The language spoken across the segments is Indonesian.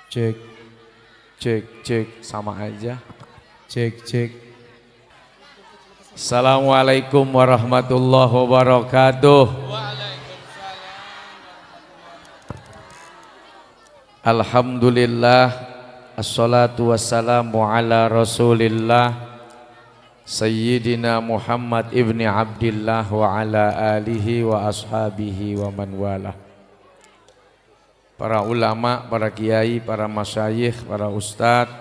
Cek, cek, cek, sama aja. Cek, cek. Assalamualaikum warahmatullahi wabarakatuh. Alhamdulillah, assalatu wassalamu ala rasulillah Sayyidina Muhammad ibni Abdillah wa ala alihi wa ashabihi wa man walah. Para ulama, para kiai, para masyayikh, para ustadz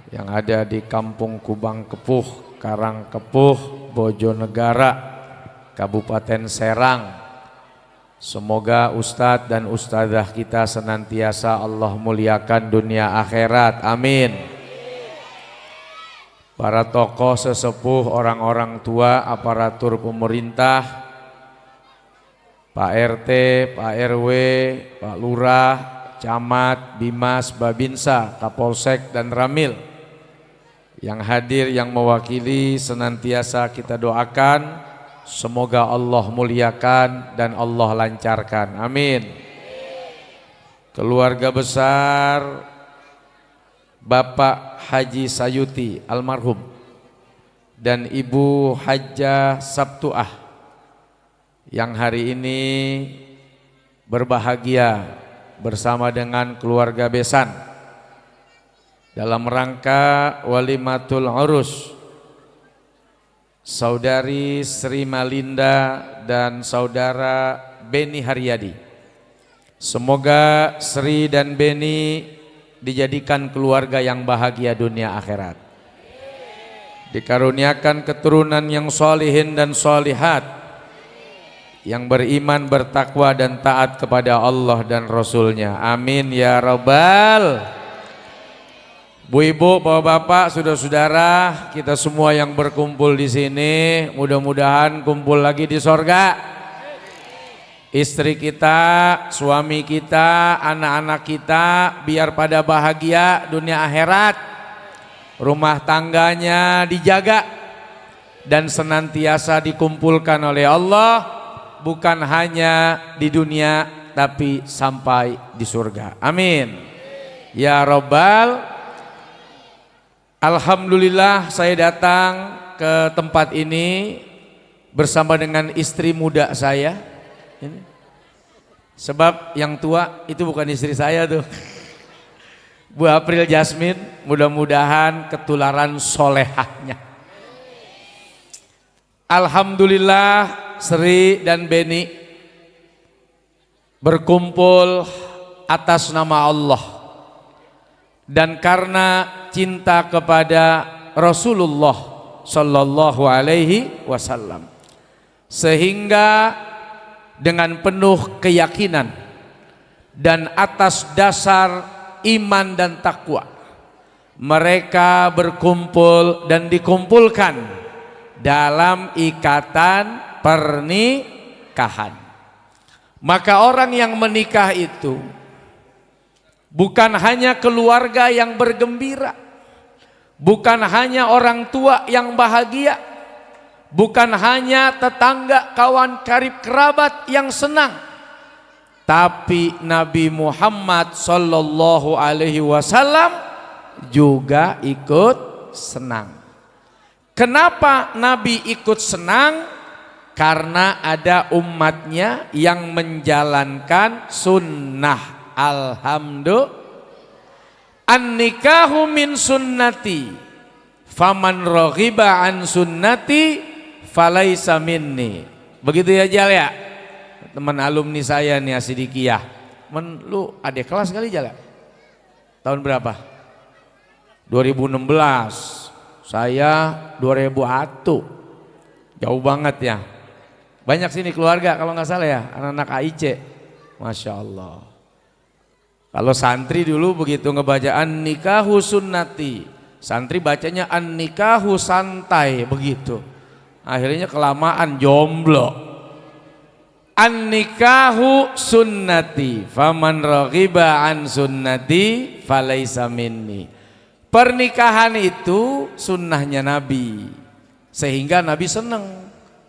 yang ada di Kampung Kubang Kepuh, Karang Kepuh, Bojonegara, Kabupaten Serang. Semoga ustadz dan ustadzah kita senantiasa Allah muliakan dunia akhirat, amin. Para tokoh sesepuh, orang-orang tua, aparatur pemerintah, Pak RT, Pak RW, Pak Lurah, Camat, Bimas, Babinsa, Kapolsek dan Ramil yang hadir, yang mewakili, senantiasa kita doakan semoga Allah muliakan dan Allah lancarkan, amin. Keluarga besar Bapak Haji Sayuti almarhum dan Ibu Hajjah Sabtuah yang hari ini berbahagia bersama dengan keluarga besan dalam rangka walimatul urus Saudari Sri Malinda dan Saudara Beni Haryadi. Semoga Sri dan Beni dijadikan keluarga yang bahagia dunia akhirat, dikaruniakan keturunan yang solihin dan solihat, yang beriman, bertakwa dan taat kepada Allah dan Rasulnya, amin ya rabbal. Bu ibu, bapak-bapak, saudara-saudara, kita semua yang berkumpul di sini, mudah-mudahan kumpul lagi di sorga. Istri kita, suami kita, anak-anak kita, biar pada bahagia dunia akhirat. Rumah tangganya dijaga dan senantiasa dikumpulkan oleh Allah, bukan hanya di dunia tapi sampai di surga, amin ya rabbal. Alhamdulillah saya datang ke tempat ini bersama dengan istri muda saya ini. Sebab yang tua itu bukan istri saya tuh, Bu April Jasmine, mudah-mudahan ketularan solehahnya. Alhamdulillah Sri dan Beni berkumpul atas nama Allah dan karena cinta kepada Rasulullah Sallallahu Alaihi Wasallam, sehingga dengan penuh keyakinan dan atas dasar iman dan takwa mereka berkumpul dan dikumpulkan dalam ikatan pernikahan. Maka orang yang menikah itu bukan hanya keluarga yang bergembira, bukan hanya orang tua yang bahagia, bukan hanya tetangga, kawan karib kerabat yang senang, tapi Nabi Muhammad Sallallahu Alaihi Wasallam juga ikut senang. Kenapa Nabi ikut senang? Karena ada umatnya yang menjalankan sunnah. Alhamdulillah. An-nikahu min sunnati faman raghiba an sunnati falaisa minni. Begitu ya Jal ya, teman alumni saya nih Asidikiyah. Lu adik kelas kali Jal ya? Tahun berapa? 2016. Saya 2001. Jauh banget ya. Banyak sini keluarga kalau nggak salah ya, anak-anak AIC. Masya Allah. Kalau santri dulu begitu ngebaca an-nikahu sunnati, santri bacanya an-nikahu santai begitu. Akhirnya kelamaan jomblo. An-nikahu sunnati faman raghiba an sunnati falaisa minni. Pernikahan itu sunnahnya Nabi, sehingga Nabi seneng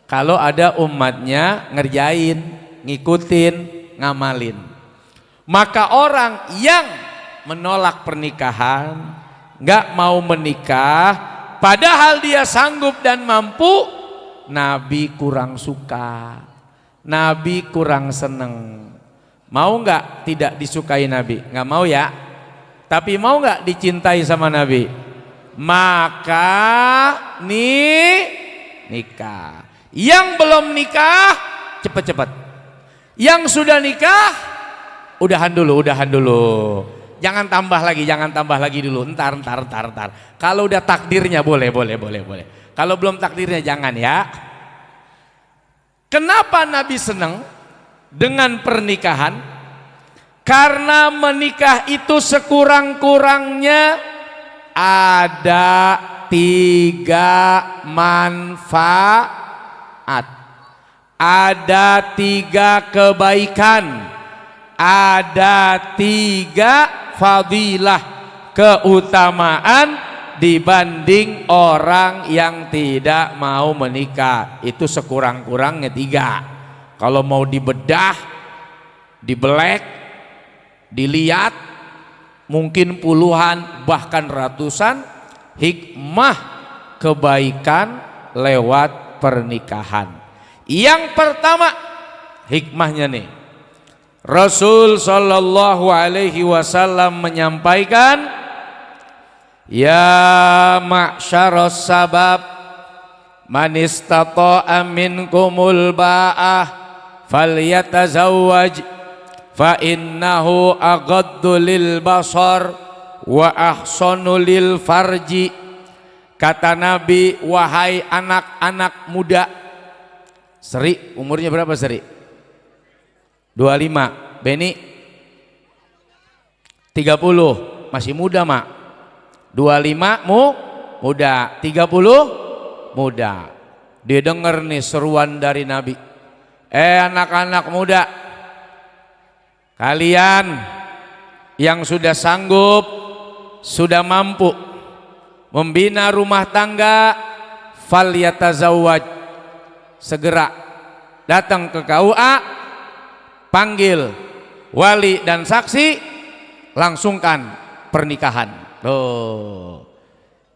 kalau ada umatnya ngerjain, ngikutin, ngamalin. Maka orang yang menolak pernikahan, nggak mau menikah, padahal dia sanggup dan mampu, Nabi kurang suka, Nabi kurang seneng. Mau nggak tidak disukai Nabi? Nggak mau ya. Tapi mau nggak dicintai sama Nabi? Maka nikah. Yang belum nikah cepet-cepet. Yang sudah nikah udahan dulu. Jangan tambah lagi dulu. Entar. Kalau udah takdirnya boleh. Kalau belum takdirnya jangan ya. Kenapa Nabi senang dengan pernikahan? Karena menikah itu sekurang-kurangnya ada 3 manfaat, ada 3 kebaikan, ada 3 fadilah, keutamaan dibanding orang yang tidak mau menikah. Itu sekurang-kurangnya 3. Kalau mau dibedah, dibelek, dilihat, mungkin puluhan bahkan ratusan hikmah kebaikan lewat pernikahan. Yang pertama hikmahnya nih, Rasul sallallahu alaihi wasallam menyampaikan, ya ma'syaras sabab man istata'a minkumul ba'ah falyatazawwaj fa innahu aghaddu lil basar wa ahsanu lil farji. Kata Nabi, wahai anak-anak muda. Seri, umurnya berapa Seri? 25. Beni 30. Masih muda mak. 25 muda, 30 muda. Dia dengar nih seruan dari Nabi. Anak-anak muda, kalian yang sudah sanggup, sudah mampu membina rumah tangga, falyatazawwaj, segera datang ke KUA, panggil wali dan saksi, langsungkan pernikahan.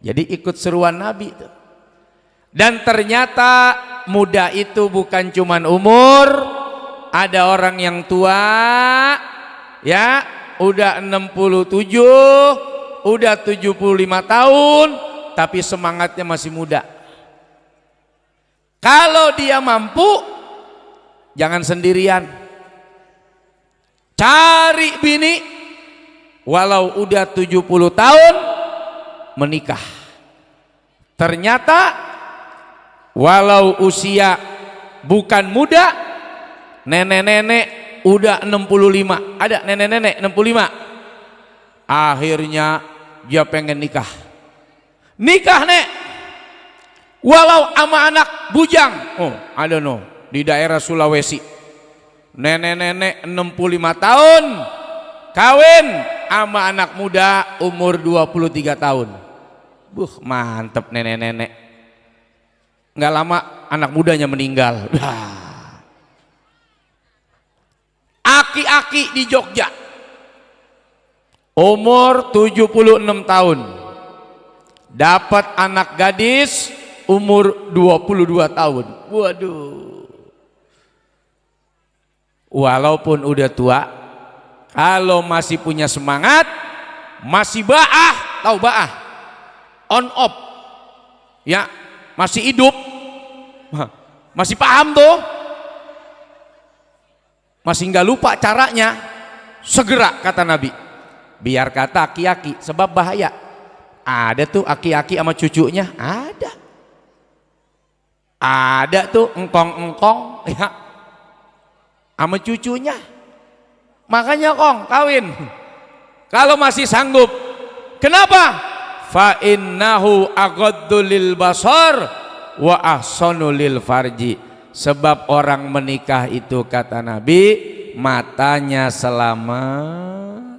Jadi ikut seruan Nabi tuh. Dan ternyata muda itu bukan cuman umur, ada orang yang tua ya, udah 67, udah 75 tahun tapi semangatnya masih muda. Kalau dia mampu, jangan sendirian, cari bini walau udah 70 tahun menikah. Ternyata walau usia bukan muda, nenek-nenek udah 65, ada nenek-nenek 65, akhirnya dia pengen nikah nek, walau sama anak bujang. Ada di daerah Sulawesi, nenek-nenek 65 tahun kawin sama anak muda umur 23 tahun. Mantep nenek-nenek. Nggak lama anak mudanya meninggal. Aki-aki di Jogja umur 76 tahun dapat anak gadis umur 22 tahun. Waduh. Walaupun udah tua, kalau masih punya semangat, masih ba'ah, tahu ba'ah? On off. Ya, masih hidup. Masih paham tuh. Masih nggak lupa caranya. Segera kata Nabi. Biar kata aki-aki, sebab bahaya. Ada tuh aki-aki sama cucunya, ada tuh engkong-engkong ya, sama cucunya. Makanya kong kawin kalau masih sanggup. Kenapa? Fa innahu aghaddu lil basar wa ahsanu lil farji. Sebab orang menikah itu kata Nabi, matanya selamat,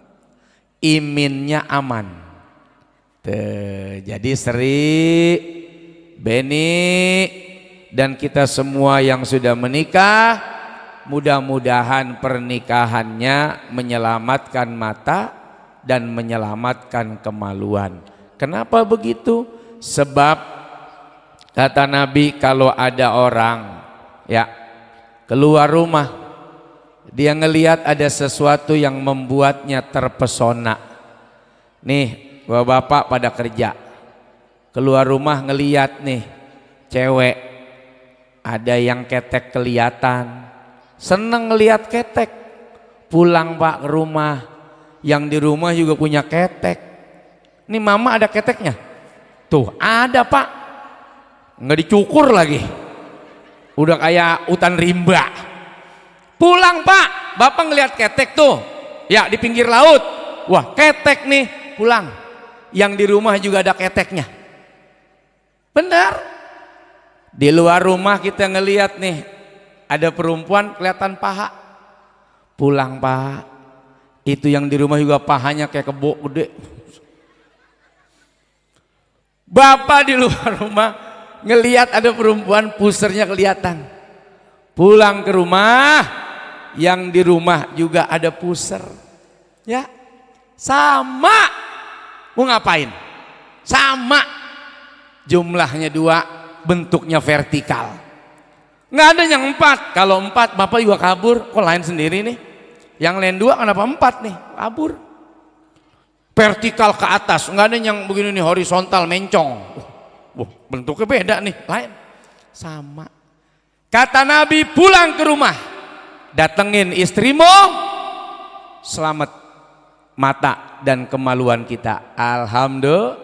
iminnya aman. Jadi Sri, Beni, dan kita semua yang sudah menikah, mudah-mudahan pernikahannya menyelamatkan mata, dan menyelamatkan kemaluan. Kenapa begitu? Sebab kata Nabi, kalau ada orang ya keluar rumah, dia ngelihat ada sesuatu yang membuatnya terpesona. Nih bapak-bapak pada kerja, keluar rumah ngelihat nih cewek, ada yang ketek kelihatan, seneng ngelihat ketek. Pulang pak ke rumah, yang di rumah juga punya ketek. Nih mama ada keteknya, tuh ada pak, nggak dicukur lagi, udah kayak hutan rimba. Pulang pak, bapak ngelihat ketek tuh ya di pinggir laut, wah ketek nih. Pulang, yang di rumah juga ada keteknya. Benar. Di luar rumah kita ngelihat nih ada perempuan kelihatan paha. Pulang pak, itu yang di rumah juga pahanya kayak kebo gede. Bapak di luar rumah ngelihat ada perempuan pusernya kelihatan. Pulang ke rumah, yang di rumah juga ada puser. Ya, sama. Mau ngapain? Sama. Jumlahnya 2, bentuknya vertikal. Nggak ada yang 4. Kalau 4 bapak juga kabur. Kok lain sendiri nih? Yang lain 2 kenapa 4 nih? Kabur. Vertikal ke atas, nggak ada yang begini nih horizontal mencong. Wah, bentuknya beda nih, lain. Sama. Kata Nabi, pulang ke rumah, datengin istrimu, selamat mata dan kemaluan kita. Alhamdulillah.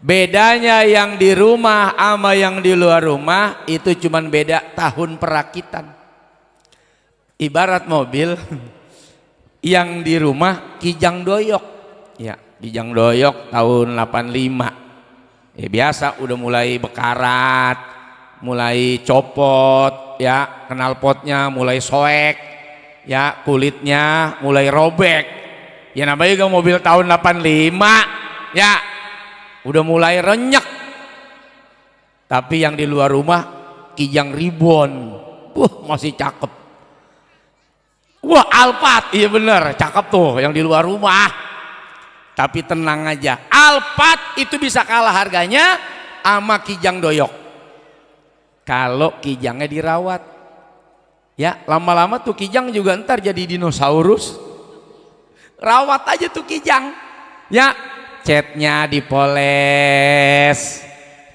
Bedanya yang di rumah sama yang di luar rumah itu cuman beda tahun perakitan. Ibarat mobil, yang di rumah kijang doyok. Ya, kijang doyok tahun 85. Ya biasa udah mulai bekarat, mulai copot, ya knalpotnya mulai soek, ya kulitnya mulai robek. Ya namanya juga mobil tahun 85, ya udah mulai renyek. Tapi yang di luar rumah kijang ribbon, masih cakep. Wah Alphard, iya bener, cakep tuh yang di luar rumah. Tapi tenang aja, Alphard itu bisa kalah harganya sama kijang doyok kalau kijangnya dirawat. Ya lama-lama tuh kijang juga ntar jadi dinosaurus. Rawat aja tuh kijang, ya catnya dipoles,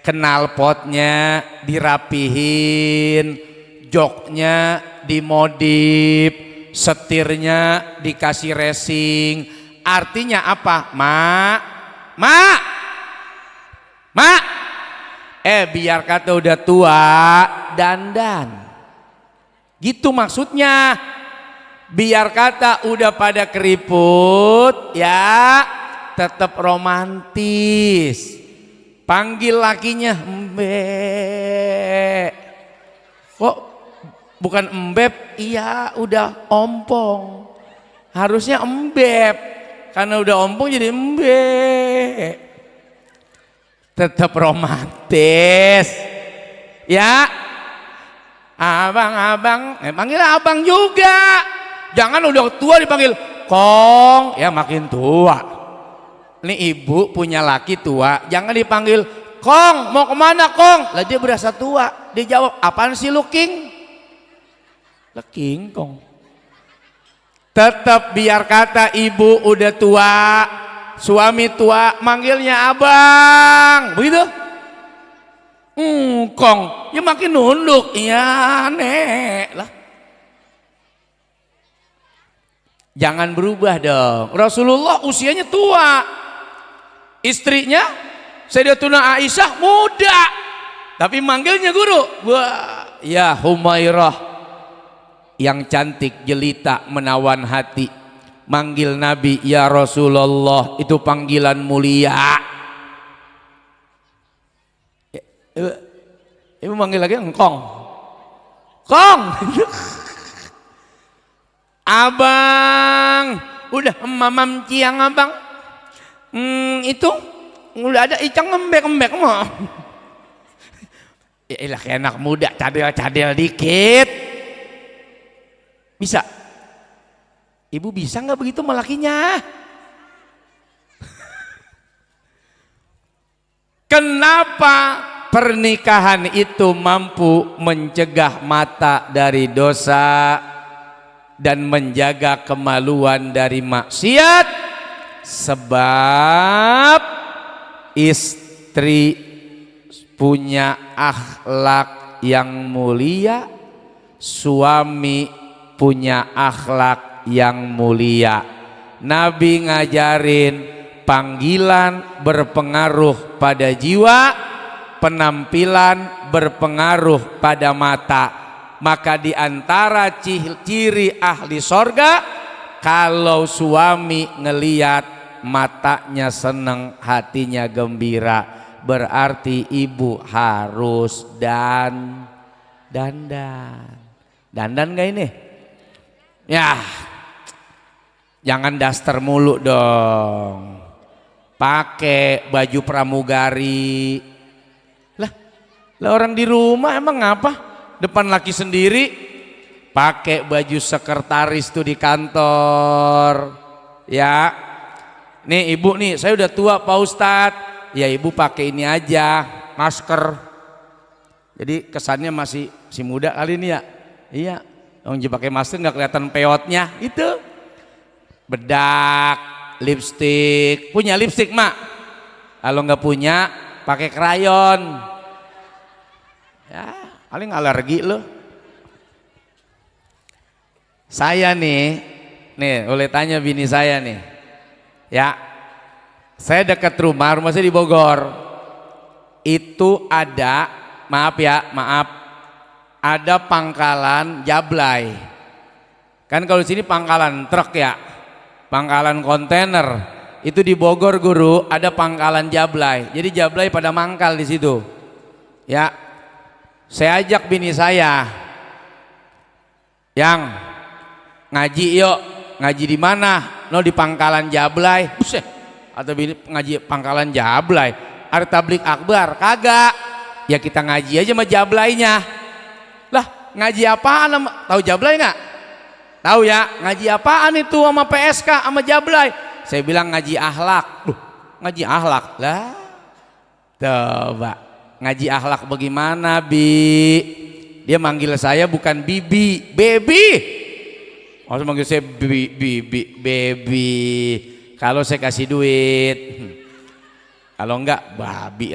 knalpotnya dirapihin, joknya dimodif, setirnya dikasih racing. Artinya apa? Mak, biar kata udah tua dandan. Gitu maksudnya. Biar kata udah pada keriput, ya tetap romantis. Panggil lakinya Mbek. Kok bukan embeb? Iya udah ompong. Harusnya embeb. Karena udah ompong jadi embek. Tetap romantis. Ya. Abang-abang, panggil abang juga. Jangan udah tua dipanggil Kong, ya makin tua. Ini ibu punya laki tua, jangan dipanggil Kong, mau kemana Kong? Lah dia berasa tua. Dia jawab, apaan sih lu King? Lah King Kong. Tetap biar kata ibu udah tua, suami tua, manggilnya abang, begitu? Kong, ya makin nunduk, iya nek lah. Jangan berubah dong. Rasulullah usianya tua, istrinya Sayyidatuna Aisyah muda, tapi manggilnya guru. Wah, ya Humairah, yang cantik jelita menawan hati. Manggil Nabi ya Rasulullah, itu panggilan mulia. Ibu manggil lagi engkong, Kong. Abang, udah mamam ciang abang. Itu udah ada icang ngembek mah. Ya elah kayak anak muda, cadel dikit. Bisa? Ibu bisa nggak begitu sama lakinya? Kenapa pernikahan itu mampu mencegah mata dari dosa dan menjaga kemaluan dari maksiat? Sebab istri punya akhlak yang mulia, suami punya akhlak yang mulia. Nabi ngajarin panggilan berpengaruh pada jiwa, penampilan berpengaruh pada mata. Maka di antara ciri ahli sorga, kalau suami ngeliat matanya seneng, hatinya gembira, berarti ibu harus dandan. Dandan gak ini? Ya, jangan daster mulu dong. Pakai baju pramugari. Lah orang di rumah emang apa? Depan laki sendiri, pakai baju sekretaris tuh di kantor. Ya, nih ibu nih, saya udah tua Pak Ustadz. Ya ibu pakai ini aja, masker. Jadi kesannya masih muda kali ini ya. Iya, orang pakai masker nggak kelihatan peotnya. Itu bedak, lipstik. Punya lipstik mak? Kalau nggak punya, pakai krayon. Ya, paling alergi loh. Saya nih boleh tanya bini saya nih. Ya, saya dekat rumah saya di Bogor. Itu ada, maaf, ada pangkalan jablay. Kan kalau di sini pangkalan truk ya, pangkalan kontainer. Itu di Bogor guru ada pangkalan jablay. Jadi jablay pada mangkal di situ. Ya, saya ajak bini saya, yang ngaji yuk. Ngaji di mana? No, di pangkalan jablay. Buset, atau bini ngaji pangkalan jablay. Ada tablik akbar? Kagak. Ya kita ngaji aja sama jablaynya. Lah ngaji apaan? Tahu jablay nggak? Tahu ya, ngaji apaan itu sama PSK sama jablay? Saya bilang ngaji akhlak. Ngaji akhlak lah. Coba ngaji akhlak bagaimana, Bi? Dia manggil saya bukan bibi, baby. Harus manggil saya baby. Kalau saya kasih duit, kalau enggak babi.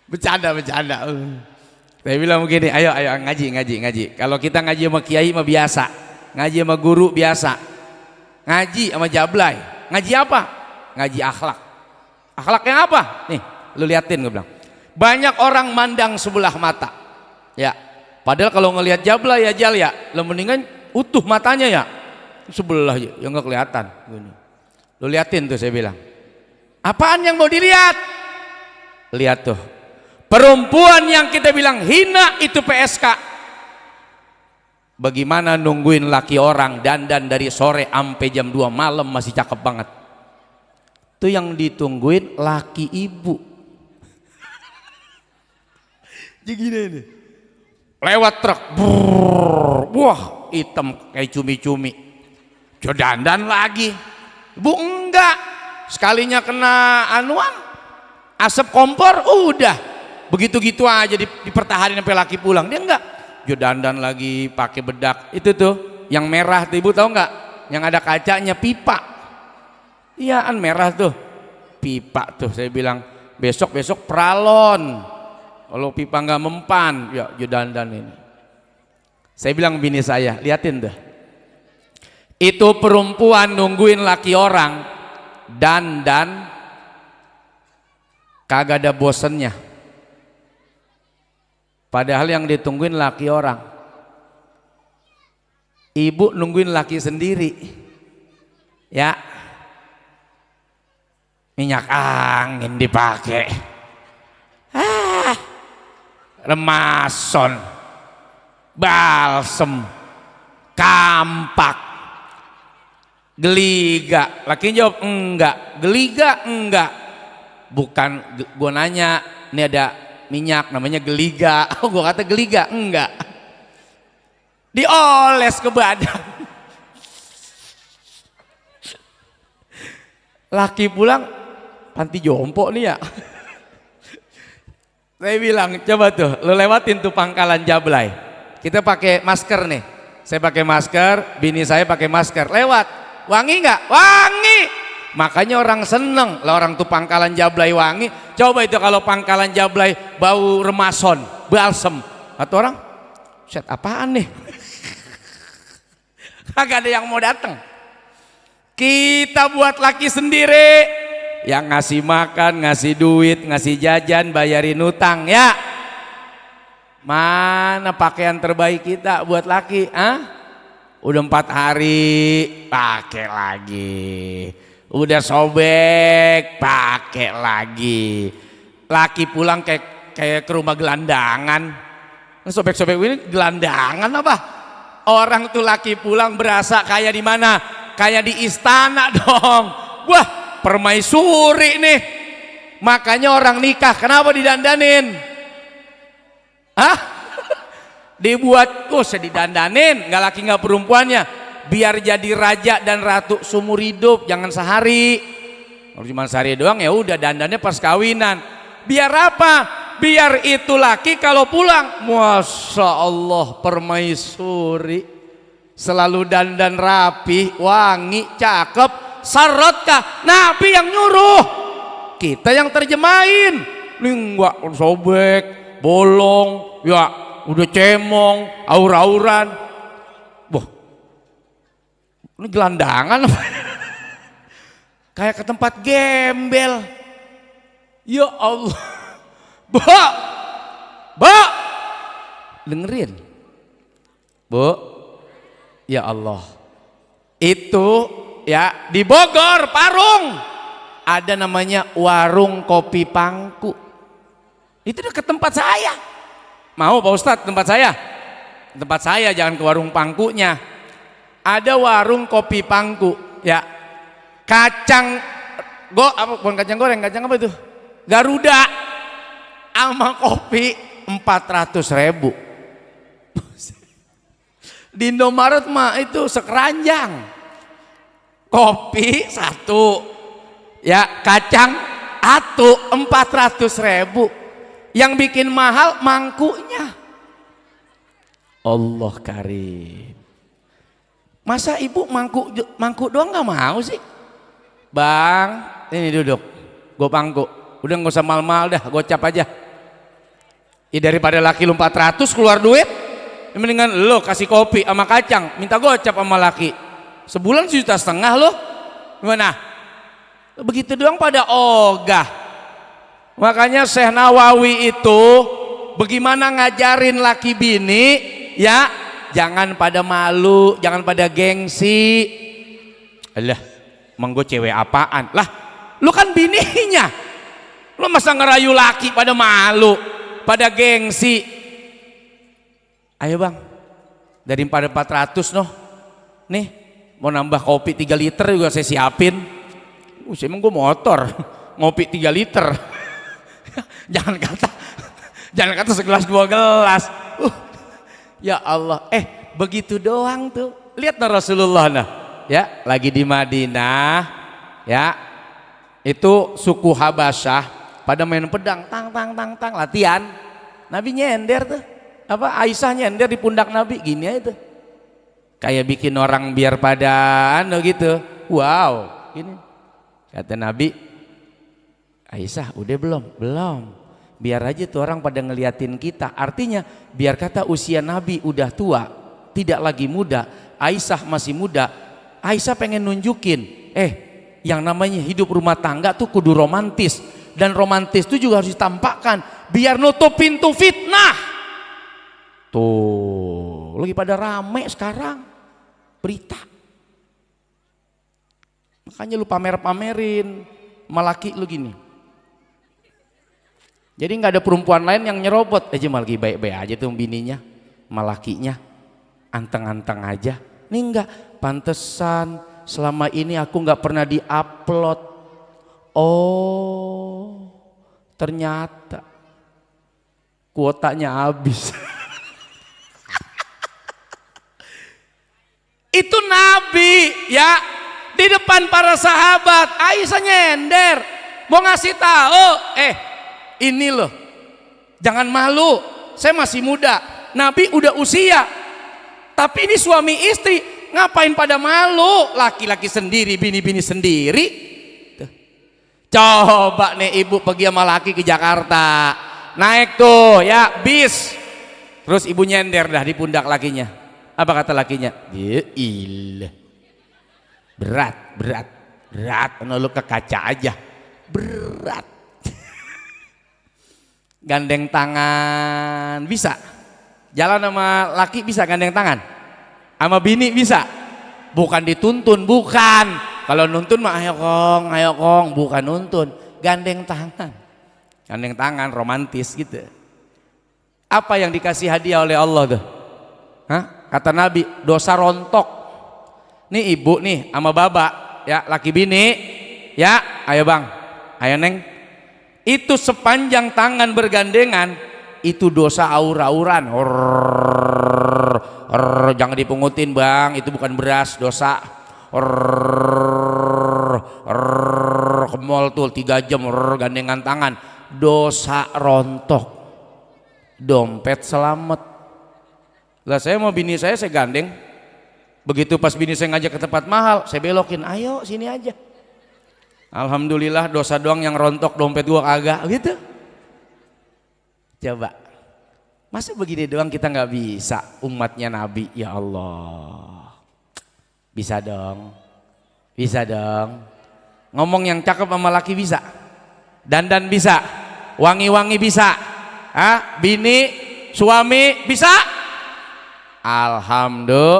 Bercanda. Saya bilang begini, ayo ngaji. Kalau kita ngaji sama kiai mah biasa, ngaji sama guru biasa, ngaji sama jablay. Ngaji apa? Ngaji akhlak. Akhlak yang apa? Nih, lu liatin, gue bilang. Banyak orang mandang sebelah mata, ya. Padahal kalau ngelihat jablay ya jal ya, lo mendingan utuh matanya ya, sebelah aja, yang nggak kelihatan. Lu liatin tuh, saya bilang. Apaan yang mau dilihat? Lihat tuh. Perempuan yang kita bilang hina itu PSK. Bagaimana nungguin laki orang dandan dari sore sampai jam 2 malam masih cakep banget. Itu yang ditungguin laki ibu. Jadi ini. Lewat truk. Brrr, wah, hitam kayak cumi-cumi. Dandan lagi. Bu enggak. Sekalinya kena anuan, asap kompor, udah. Begitu-gitu aja dipertahanin sampai laki pulang. Dia enggak. Dandan lagi pakai bedak. Itu tuh yang merah tuh, ibu tahu enggak? Yang ada kacanya, pipa. Iya, kan merah tuh. Pipa tuh, saya bilang besok pralon. Kalau pipa enggak mempan, ya dandan ini. Saya bilang bini saya, liatin tuh. Itu perempuan nungguin laki orang dandan kagak ada bosennya. Padahal yang ditungguin laki orang. Ibu nungguin laki sendiri. Ya. Minyak angin dipakai. Remason. Balsem. Kampak. Geliga. Laki jawab enggak. Geliga enggak. Bukan, gue nanya, ini ada minyak namanya geliga. Oh, gue kata geliga enggak. Dioles ke badan. Laki pulang, panti jompo nih ya. Saya bilang, coba tuh, lu lewatin tuh Pangkalan Jablay. Kita pakai masker nih. Saya pakai masker, bini saya pakai masker. Lewat, wangi nggak? Wangi. Makanya orang seneng lah, orang tuh Pangkalan Jablay wangi. Coba itu kalau Pangkalan Jablay bau remason, balsem. Atau orang, set apaan nih? Kagak ada yang mau datang. Kita buat laki sendiri. Yang ngasih makan, ngasih duit, ngasih jajan, bayarin utang ya. Mana pakaian terbaik kita buat laki? Udah 4 hari pakai lagi. Udah sobek pakai lagi. Laki pulang kayak ke rumah gelandangan. Sobek-sobek ini gelandangan apa? Orang tuh laki pulang berasa kayak di mana? Kayak di istana dong. Wah, permaisuri nih. Makanya orang nikah kenapa didandanin? Dibuat saya didandanin, nggak laki nggak perempuannya, biar jadi raja dan ratu seumur hidup, jangan sehari. Kalau cuma sehari doang ya udah dandannya pas kawinan. Biar apa? Biar itu laki kalau pulang, masya Allah permaisuri, selalu dandan rapi, wangi, cakep. Sarotkah? Nabi yang nyuruh, kita yang terjemahin. Nih enggak sobek, bolong, ya udah cemong, aur-auran. Wah, ini gelandangan apa? Kayak ke tempat gembel. Ya Allah, Ba, dengerin, Bu, ya Allah, itu ya di Bogor Parung ada namanya warung kopi Pangku. Itu dekat tempat saya. Mau Pak Ustadz tempat saya? Tempat saya, jangan ke warung Pangkunya. Ada warung kopi Pangku ya. Kacang bukan kacang goreng, kacang apa itu? Garuda sama kopi 400.000. Di Indomaret mah itu sekeranjang. Kopi 1 ya, kacang 400.000. Yang bikin mahal mangkunya. Allah karim. Masa ibu mangku doang nggak mau sih? Bang, ini duduk, gue pangku. Udah nggak usah mal-mal dah, gocap aja. Ya daripada laki lu 400 keluar duit, mendingan lo kasih kopi sama kacang, minta gocap sama laki. Sebulan 1,5 juta loh. Gimana? Begitu doang pada ogah. Makanya Syekh Nawawi itu bagaimana ngajarin laki bini ya, jangan pada malu, jangan pada gengsi. Alah, emang gue cewek apaan? Lah, lu kan bininya. Lu masa ngerayu laki pada malu, pada gengsi? Ayo bang, dari 400 noh. Nih, mau nambah kopi 3 liter juga saya siapin. Emang gue motor ngopi 3 liter. jangan kata segelas 2 gelas. Ya Allah, begitu doang tuh. Lihat nah Rasulullah nah, ya lagi di Madinah, ya itu suku Habasyah pada main pedang, tang latihan. Nabi nyender tuh, apa Aisyah nyender di pundak Nabi gini aja tuh. Kayak bikin orang biar pada gitu. Wow, gini. Kata Nabi, Aisyah udah belum. Biar aja tuh orang pada ngeliatin kita. Artinya biar kata usia Nabi udah tua, tidak lagi muda, Aisyah masih muda. Aisyah pengen nunjukin, yang namanya hidup rumah tangga tuh kudu romantis. Dan romantis itu juga harus ditampakkan biar nutup pintu fitnah. Tuh, lagi pada rame sekarang berita. Makanya lu pamerin malaki lu gini. Jadi nggak ada perempuan lain yang nyerobot aja, malah lagi baik-baik aja tuh bininya, malakinya anteng-anteng aja. Ini enggak, pantesan selama ini aku nggak pernah diupload. Oh, ternyata kuotanya habis. Itu Nabi ya, di depan para sahabat Aisyah nyender. mau ngasih tahu, ini loh, jangan malu, saya masih muda, Nabi udah usia, tapi ini suami istri, ngapain pada malu, laki-laki sendiri, bini-bini sendiri. Tuh. Coba nih ibu pergi sama laki ke Jakarta, naik tuh ya bis, terus ibu nyender dah di pundak lakinya, apa kata lakinya? Ya ilah, berat, lu ke kaca aja, berat. Gandeng tangan bisa, jalan sama laki bisa gandeng tangan, sama bini bisa, bukan dituntun, bukan. Kalau nuntun mah ayo kong, bukan nuntun, gandeng tangan romantis gitu. Apa yang dikasih hadiah oleh Allah tuh? Hah? Kata Nabi, dosa rontok. Nih ibu nih sama baba ya, laki bini ya, ayo bang, ayo neng, itu sepanjang tangan bergandengan itu dosa aur-auran. Jangan dipungutin bang, itu bukan beras, dosa. Ke mall tuh 3 jam gandengan tangan, dosa rontok, dompet selamat. Lah saya mau bini saya gandeng, begitu pas bini saya ngajak ke tempat mahal, saya belokin, ayo sini aja. Alhamdulillah dosa doang yang rontok, dompet gua kagak gitu. Coba, masa begini doang kita nggak bisa, umatnya Nabi, ya Allah. Bisa dong, ngomong yang cakep sama laki bisa, dandan bisa, wangi-wangi bisa, bini, suami bisa. Alhamdulillah,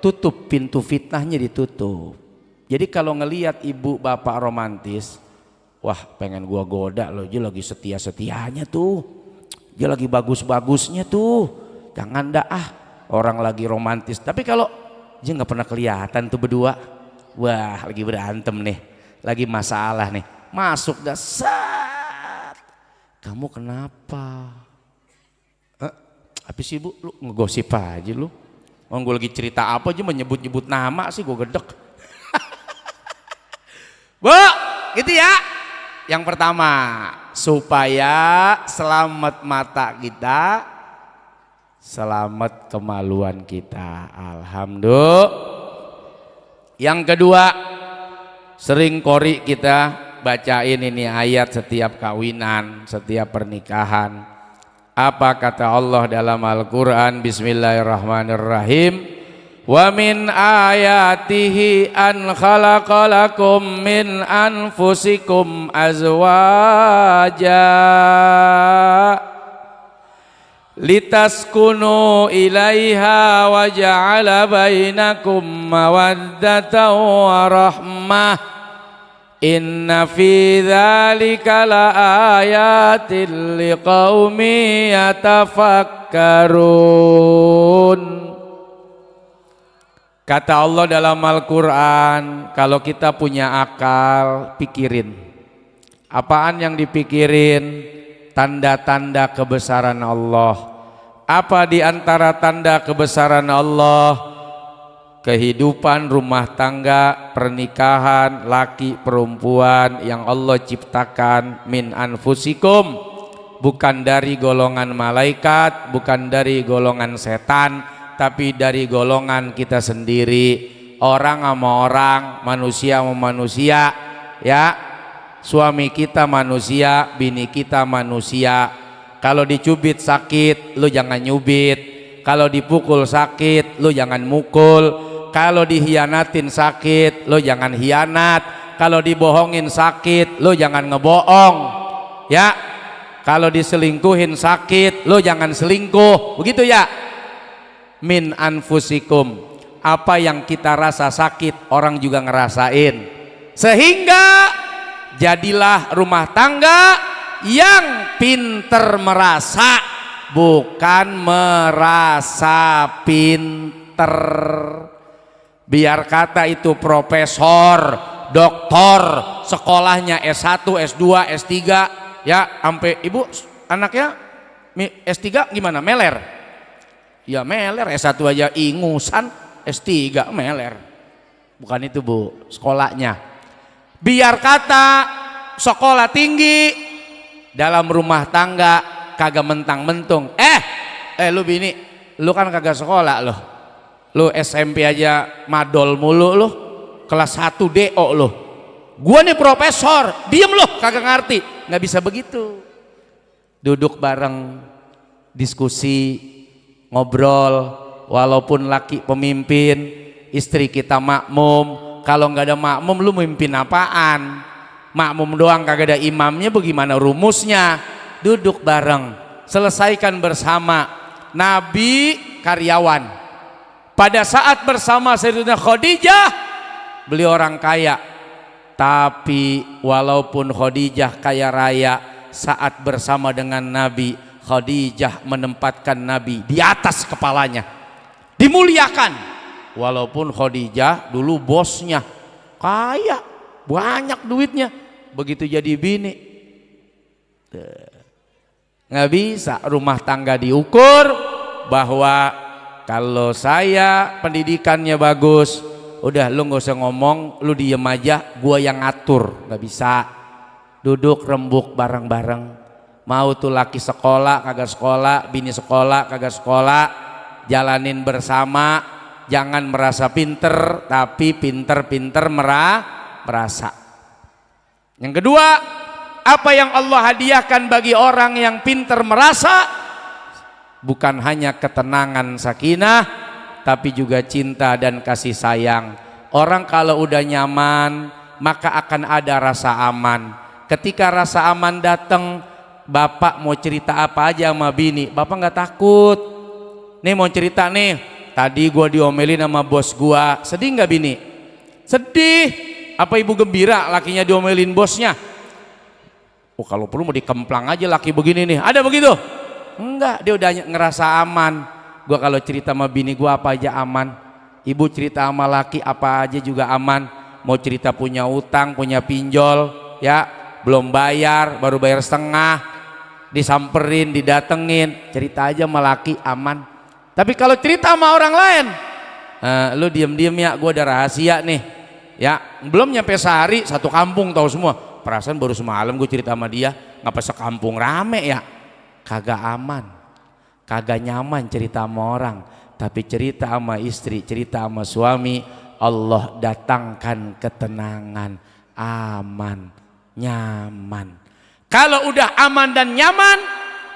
tutup pintu fitnahnya, ditutup. Jadi kalau ngelihat ibu bapak romantis, wah pengen gua goda loh, dia lagi setia-setianya tuh, dia lagi bagus-bagusnya tuh, jangan dah orang lagi romantis. Tapi kalau dia nggak pernah kelihatan tuh berdua, wah lagi berantem nih, lagi masalah nih, masuk dah, set, kamu kenapa? Habis ibu lu ngegosip aja lu, gue lagi cerita apa aja menyebut-nyebut nama sih gue gedek. Bu, gitu ya. Yang pertama, supaya selamat mata kita, selamat kemaluan kita. Alhamdulillah. Yang kedua, sering kori kita bacain ini ayat setiap kawinan, setiap pernikahan. Apa kata Allah dalam Al-Quran? Bismillahirrahmanirrahim. Wa min ayatihi an khalaqalakum min anfusikum azwaja litaskunu ilaiha wa ja'ala bainakum mawaddatan wa rahmah. Inna fi dzalika laayatin liqaumin yatafakkarun. Kata Allah dalam Al-Quran, kalau kita punya akal, pikirin. Apaan yang dipikirin? Tanda-tanda kebesaran Allah. Apa di antara tanda kebesaran Allah? Kehidupan rumah tangga, pernikahan, laki perempuan yang Allah ciptakan min anfusikum, bukan dari golongan malaikat, bukan dari golongan setan, tapi dari golongan kita sendiri, orang sama orang, manusia sama manusia, ya. Suami kita manusia, bini kita manusia. Kalau dicubit sakit, lu jangan nyubit. Kalau dipukul sakit, lu jangan mukul. Kalau dihianatin sakit, lu jangan hianat. Kalau dibohongin sakit, lu jangan ngebohong, ya. Kalau diselingkuhin sakit, lu jangan selingkuh, begitu ya. Min anfusikum, apa yang kita rasa sakit orang juga ngerasain, sehingga jadilah rumah tangga yang pinter merasa, bukan merasa pinter. Biar kata itu profesor, doktor, sekolahnya S1, S2, S3, ya, sampai ibu anaknya S3 gimana, meler? Ya meler, S1 aja ingusan, S3 meler. Bukan itu bu, sekolahnya. Biar kata sekolah tinggi, dalam rumah tangga kagak mentang-mentung. Lu bini, lu kan kagak sekolah loh. Lu SMP aja madol mulu lu, kelas 1 DO lu. Gua nih profesor, diem lu, kagak ngerti. Nggak bisa begitu. Duduk bareng, diskusi, ngobrol. Walaupun laki pemimpin, istri kita makmum. Kalau nggak ada makmum, lu mimpin apaan? Makmum doang kagak ada imamnya, bagaimana rumusnya? Duduk bareng, selesaikan bersama. Nabi karyawan. Pada saat bersama Sayyidatina Khadijah, beliau orang kaya. Tapi walaupun Khadijah kaya raya, saat bersama dengan Nabi, Khadijah menempatkan Nabi di atas kepalanya, dimuliakan. Walaupun Khadijah dulu bosnya kaya, banyak duitnya, begitu jadi bini nggak bisa rumah tangga diukur bahwa kalau saya pendidikannya bagus, udah lu nggak usah ngomong, lu diem aja, gua yang ngatur. Nggak bisa. Duduk rembuk bareng-bareng. Mau tuh laki sekolah kagak sekolah, bini sekolah kagak sekolah, jalanin bersama. Jangan merasa pinter, tapi pinter-pinter merasa. Yang kedua, apa yang Allah hadiahkan bagi orang yang pinter merasa, bukan hanya ketenangan sakinah, tapi juga cinta dan kasih sayang. Orang kalau udah nyaman, maka akan ada rasa aman. Ketika rasa aman datang, bapak mau cerita apa aja sama bini, bapak nggak takut. Nih mau cerita nih, tadi gua diomelin sama bos gua. Sedih nggak bini? Sedih. Apa ibu gembira lakinya diomelin bosnya? Oh, kalau perlu mau dikemplang aja laki begini nih. Ada begitu? Enggak, dia udah ngerasa aman. Gua kalau cerita sama bini gua apa aja aman. Ibu cerita sama laki apa aja juga aman. Mau cerita punya utang, punya pinjol, ya belum bayar, baru bayar setengah, disamperin, didatengin, cerita aja sama laki aman. Tapi kalau cerita sama orang lain, lu diem-diem ya, gua ada rahasia nih, ya belum nyampe sehari satu kampung tahu semua. Perasaan baru semalam gue cerita sama dia, ngapa sekampung rame ya? Kagak aman, kagak nyaman cerita sama orang. Tapi cerita sama istri, cerita sama suami, Allah datangkan ketenangan, aman, nyaman. Kalau udah aman dan nyaman,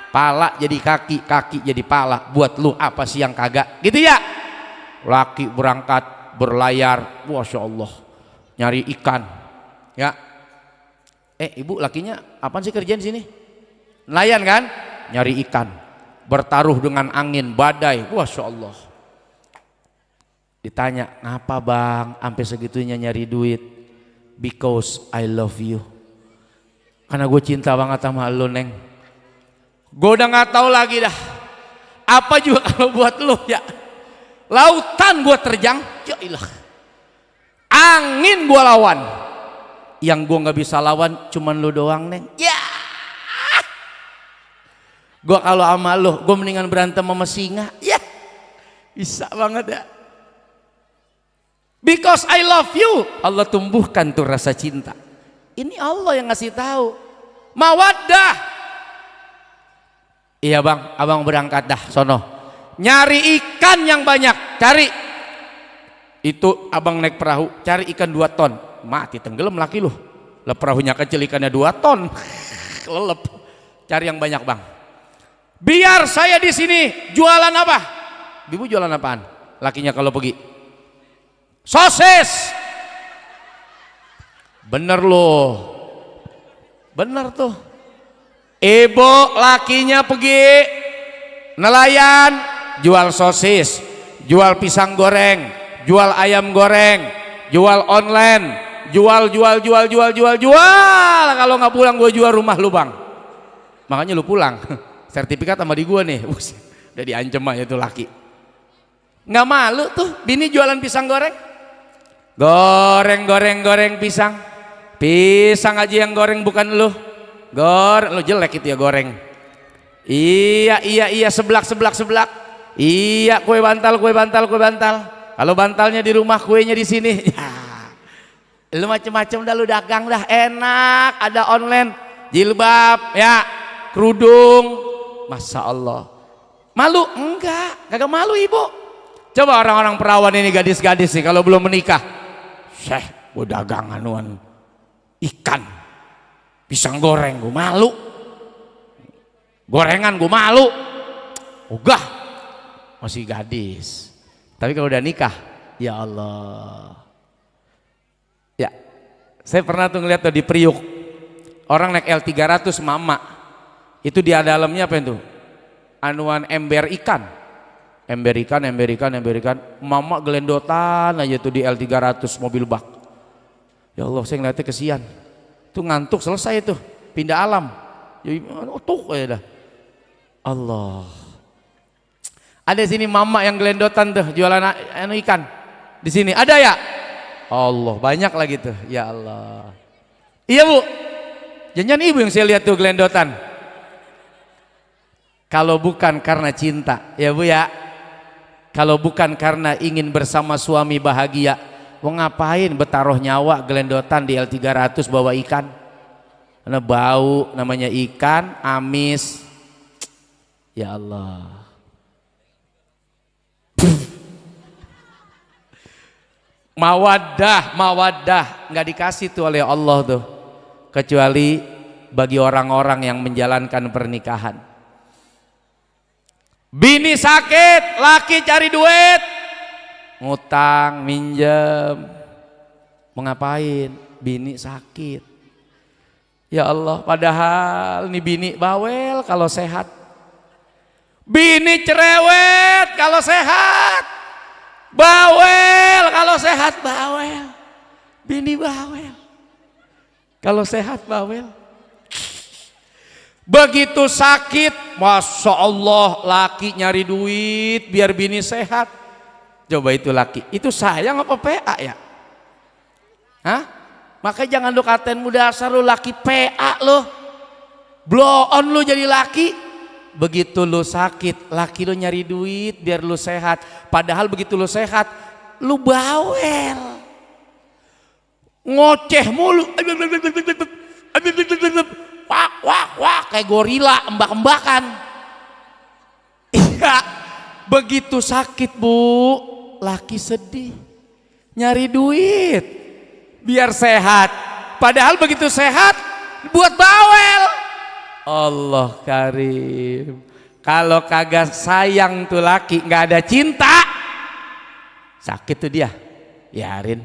pala jadi kaki, kaki jadi pala. Buat lu apa sih yang kagak? Gitu ya. Laki berangkat berlayar, masya Allah, nyari ikan, ya. Ibu lakinya apaan sih kerjaan sini? Nelayan kan? Nyari ikan, bertaruh dengan angin, badai, masya Allah. Ditanya, ngapa bang sampai segitunya nyari duit? Because I love you. Karena gue cinta banget sama lo neng. Gue udah nggak tahu lagi dah. Apa juga kalau buat lo ya. Lautan gue terjang, ya ilah. Angin gue lawan. Yang gue nggak bisa lawan cuman lo doang neng. Ya. Gue kalau sama lo, gue mendingan berantem sama singa. Ya. Bisa banget ya. Because I love you, Allah tumbuhkan tuh rasa cinta. Ini Allah yang ngasih tahu. Mawaddah. Iya bang, abang berangkat dah sono. Nyari ikan yang banyak, cari. Itu abang naik perahu, cari ikan 2 ton. Mati tenggelam laki lu. Lah perahunya kecil, ikannya 2 ton. Kelelep. Cari yang banyak bang. Biar saya di sini jualan apa? Ibu jualan apaan? Lakinya kalau pergi. Sosis. Bener loh. Bener tuh. Ibu lakinya pergi nelayan, jual sosis, jual pisang goreng, jual ayam goreng, jual online, jual. Kalau nggak pulang gue jual rumah lu bang. Makanya lu pulang. Sertifikat sama di gue nih. Udah diancem aja tuh laki. Nggak malu tuh bini jualan pisang goreng. Goreng pisang. Pisang aja yang goreng bukan lu. Lu jelek itu ya goreng. Iya seblak. Iya kue bantal. Kalau bantalnya di rumah, kuenya di sini. Ya. Lu macem-macem dah, lu dagang dah, enak, ada online, jilbab, ya, kerudung, Masya Allah. Malu? Enggak, kagak malu ibu. Coba orang-orang perawan ini, gadis-gadis nih, kalau belum menikah, Syekh, gue dagang anuan ikan, pisang goreng, gue malu, gorengan gue malu, ogah, masih gadis. Tapi kalau udah nikah, ya Allah. Ya, saya pernah tuh ngeliat tuh di Priuk, orang naik L300 mama, itu di dalamnya apa itu? Anuan ember ikan, mama gelendotan aja tuh di L300 mobil bak. Ya Allah, saya ngeliatnya kesian, tuh ngantuk selesai tuh, pindah alam, ya tuh ya dah. Allah, ada sini mama yang gelendotan tuh jualan anu ikan, di sini ada ya? Allah, banyak lagi tuh, ya Allah. Iya bu, jangan ibu yang saya lihat tuh gelendotan. Kalau bukan karena cinta, ya bu ya, kalau bukan karena ingin bersama suami bahagia, mau ngapain bertaruh nyawa gelendotan di L300 bawa ikan? Karena bau, namanya ikan, amis. Ya Allah. Mawaddah nggak dikasih tuh oleh Allah tuh, kecuali bagi orang-orang yang menjalankan pernikahan. Bini sakit, laki cari duit, ngutang, minjem, mau ngapain? Bini sakit. Ya Allah, padahal nih bini bawel kalau sehat, bini cerewet kalau sehat, bawel kalau sehat, bawel, bini bawel kalau sehat, bawel. Begitu sakit, Masya Allah, laki nyari duit biar bini sehat. Coba itu laki, itu sayang apa PA ya? Hah? Makanya jangan lu katain muda dasar lu laki PA lu, blow on lu jadi laki. Begitu lu sakit, laki lu nyari duit biar lu sehat, padahal begitu lu sehat, lu bawel, ngoceh mulu, wah kayak gorila, embak-embakan. Iya, begitu sakit bu, laki sedih, nyari duit biar sehat, padahal begitu sehat buat bawel. Allah karim, kalau kagak sayang tuh laki, nggak ada cinta, sakit tuh dia, biarin,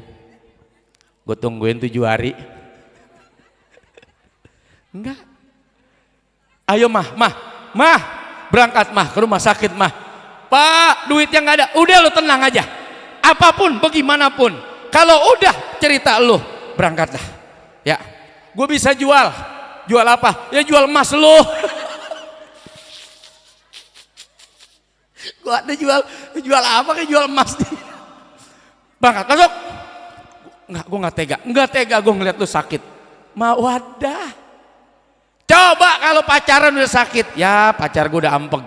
gue tungguin 7 hari. Enggak, ayo mah berangkat mah ke rumah sakit mah, Pak duitnya nggak ada, udah lu tenang aja, apapun bagaimanapun, kalau udah cerita lu berangkat dah ya, gue bisa jual apa ya, jual emas lu. Gue ada jual apa kayak jual emas nih, berangkat masuk. Enggak, gue nggak tega gue ngeliat lu sakit. Mawadah. Coba kalau pacaran udah sakit, ya pacar gue udah ampeg,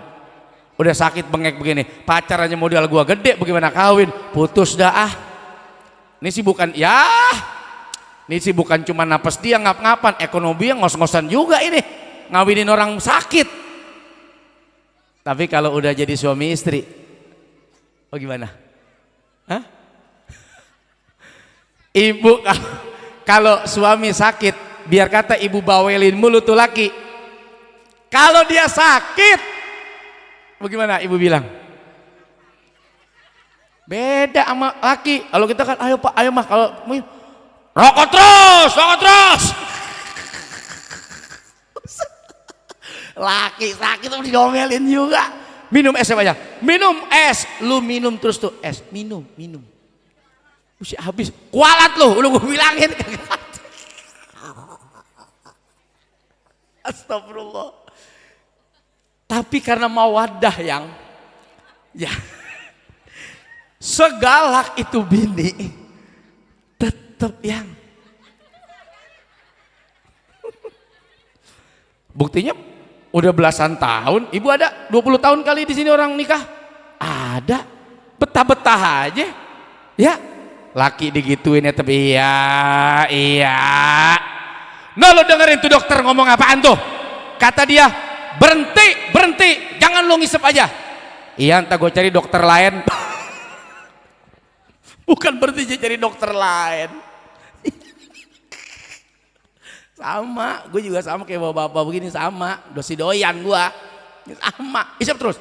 udah sakit bengek begini, pacarannya modal gue gede, bagaimana kawin? Putus dah ah. Ini sih bukan cuma napas dia ngap-ngapan, ekonomi yang ngos-ngosan juga ini, ngawinin orang sakit. Tapi kalau udah jadi suami istri, oh gimana? Hah? Ibu kalau suami sakit, biar kata ibu bawelin mulu tuh laki. Kalau dia sakit, bagaimana ibu bilang? Beda sama laki. Kalau kita kan ayo pak, ayo mah, kalau rokok terus. Laki sakit tuh diomelin juga. Minum es aja, minum es, lu minum terus tuh es, minum. Usia habis, kualat lu, udah gue bilangin. Astagfirullah. Tapi karena mawadah yang ya segalak itu bini, tetap yang buktinya udah belasan tahun. Ibu ada 20 tahun kali di sini orang nikah, ada betah-betah aja ya, Laki digituin ya tapi iya. Nah lo dengerin tuh dokter ngomong apaan tuh? Kata dia, berhenti, jangan lo ngisep aja. Iya, entah gue cari dokter lain. Bukan berhenti cari dokter lain. Sama, gue juga sama kayak bapak-bapak begini sama. Dosi doyan gue. Sama, isep terus.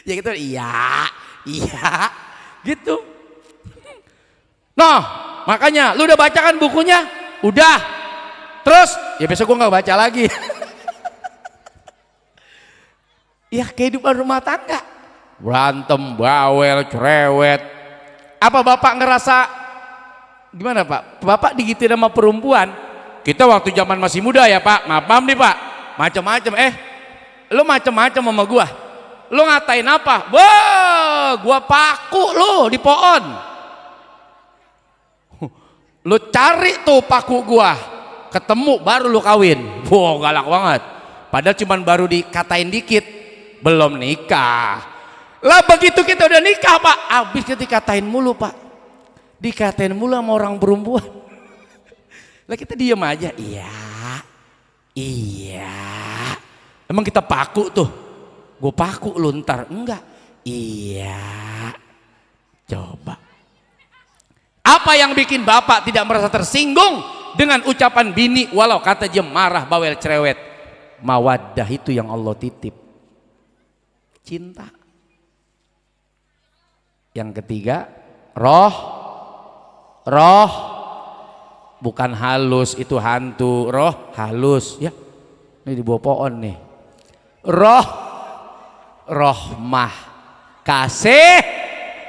Ya gitu, iya, gitu. Nah, makanya lu udah baca kan bukunya? Udah. Terus, ya besok gue nggak baca lagi. Ya kehidupan rumah tangga. Berantem, bawel, cerewet. Apa bapak ngerasa gimana pak? Bapak digituin sama perempuan. Kita waktu zaman masih muda ya pak. Maaf nih pak. Macam-macam. Lu macam-macam sama gua. Lu ngatain apa? Wah, gua paku lu di pohon. Lu cari tuh paku gua, ketemu baru lu kawin. Wah, galak banget. Padahal cuman baru dikatain dikit, belum nikah. Lah begitu kita udah nikah pak, abis kita dikatain mulu pak. Dikatain mulu sama orang perempuan. Lah kita diem aja. Iya. Emang kita paku tuh. Gue paku lu ntar. Enggak. Iya. Coba. Apa yang bikin bapak tidak merasa tersinggung dengan ucapan bini walau kata dia marah, bawel, cerewet? Mawaddah itu yang Allah titip. Cinta. Yang ketiga, roh bukan halus, itu hantu. Roh halus ya. Ini di bawah pohon nih. Rohmah, kasih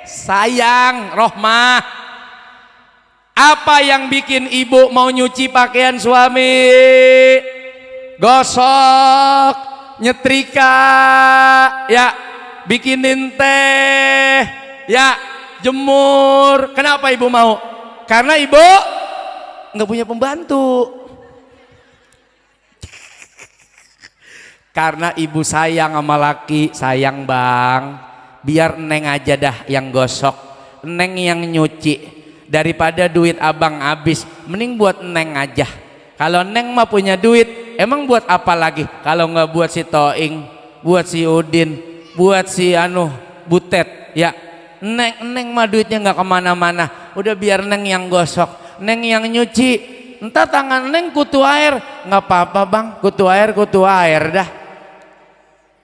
sayang, rohmah. Apa yang bikin ibu mau nyuci pakaian suami? Gosok, nyetrika, ya, bikinin teh, ya, jemur. Kenapa ibu mau? Karena ibu nggak punya pembantu. Karena ibu sayang sama laki. Sayang bang, biar neng aja dah yang gosok, neng yang nyuci. Daripada duit abang habis, mending buat neng aja. Kalau neng mah punya duit, emang buat apa lagi? Kalau nggak buat si Toing, buat si Udin, buat si Butet, ya. Neng mah duitnya nggak kemana-mana. Udah biar neng yang gosok, neng yang nyuci. Entah tangan neng kutu air, nggak apa-apa bang. Kutu air dah.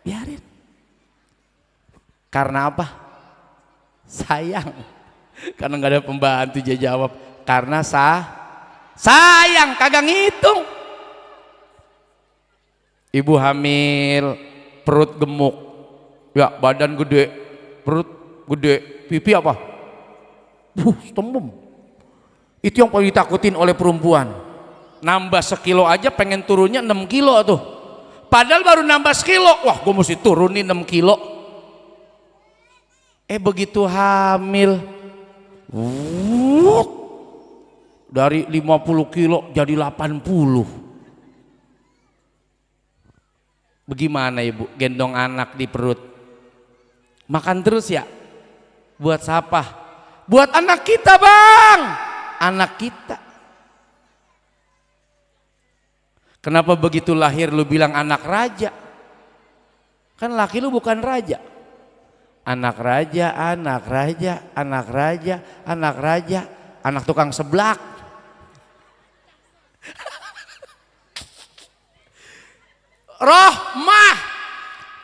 Biarin. Karena apa? Sayang. Karena nggak ada pembantu. Dia jawab karena sayang, kagak ngitung. Ibu hamil, perut gemuk, ya, badan gede, perut gede, pipi apa? Tembem. Itu yang paling ditakutin oleh perempuan. Nambah sekilo aja pengen turunnya 6 kilo tuh. Padahal baru nambah sekilo, wah gue mesti turunin 6 kilo. Begitu hamil, dari 50 kilo jadi 80. Bagaimana ibu gendong anak di perut? Makan terus ya? Buat siapa? Buat anak kita bang. Anak kita. Kenapa begitu lahir lu bilang anak raja? Kan laki lu bukan raja. Anak raja, anak raja, anak raja, anak raja, anak tukang seblak. Rohmah,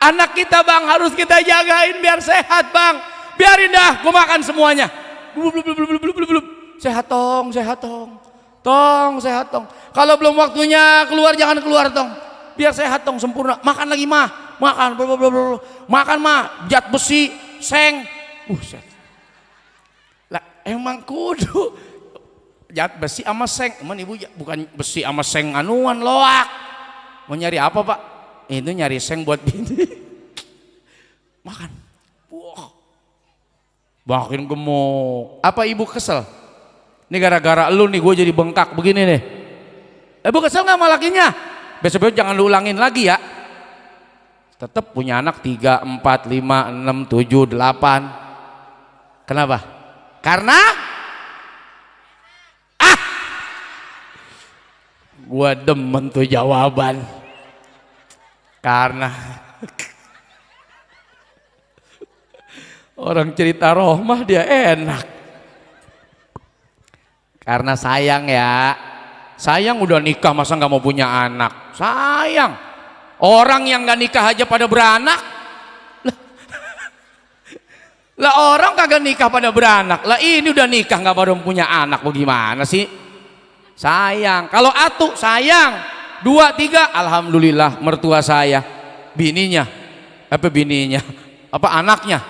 anak kita bang harus kita jagain biar sehat bang. Biarin dah, gue makan semuanya. Sehat tong, sehat tong, sehat tong. Kalau belum waktunya keluar jangan keluar tong. Biar sehat tong sempurna. Makan lagi mah, makan, makan mah, jat besi, seng. Lah emang kudu jat besi sama seng. Emang ibu bukan besi sama seng anuan loak. Mau nyari apa pak? Itu nyari seng buat bini. Makan. Wah. Makin gemuk. Apa ibu kesel? Ini gara-gara lu nih gue jadi bengkak begini nih. Ibu kesel gak sama lakinya? Besok-besok jangan lu ulangin lagi ya. Tetap punya anak 3, 4, 5, 6, 7, 8. Kenapa? Karena gua demen tuh jawaban. Karena orang cerita rohmah dia enak. Karena sayang ya. Sayang udah nikah masa nggak mau punya anak. Sayang. Orang yang nggak nikah aja pada beranak. Lah orang kagak nikah pada beranak. Lah ini udah nikah nggak baru punya anak. Bagaimana sih? Sayang. Kalau atuh sayang. 2, 3 alhamdulillah mertua saya. Bininya. Apa anaknya?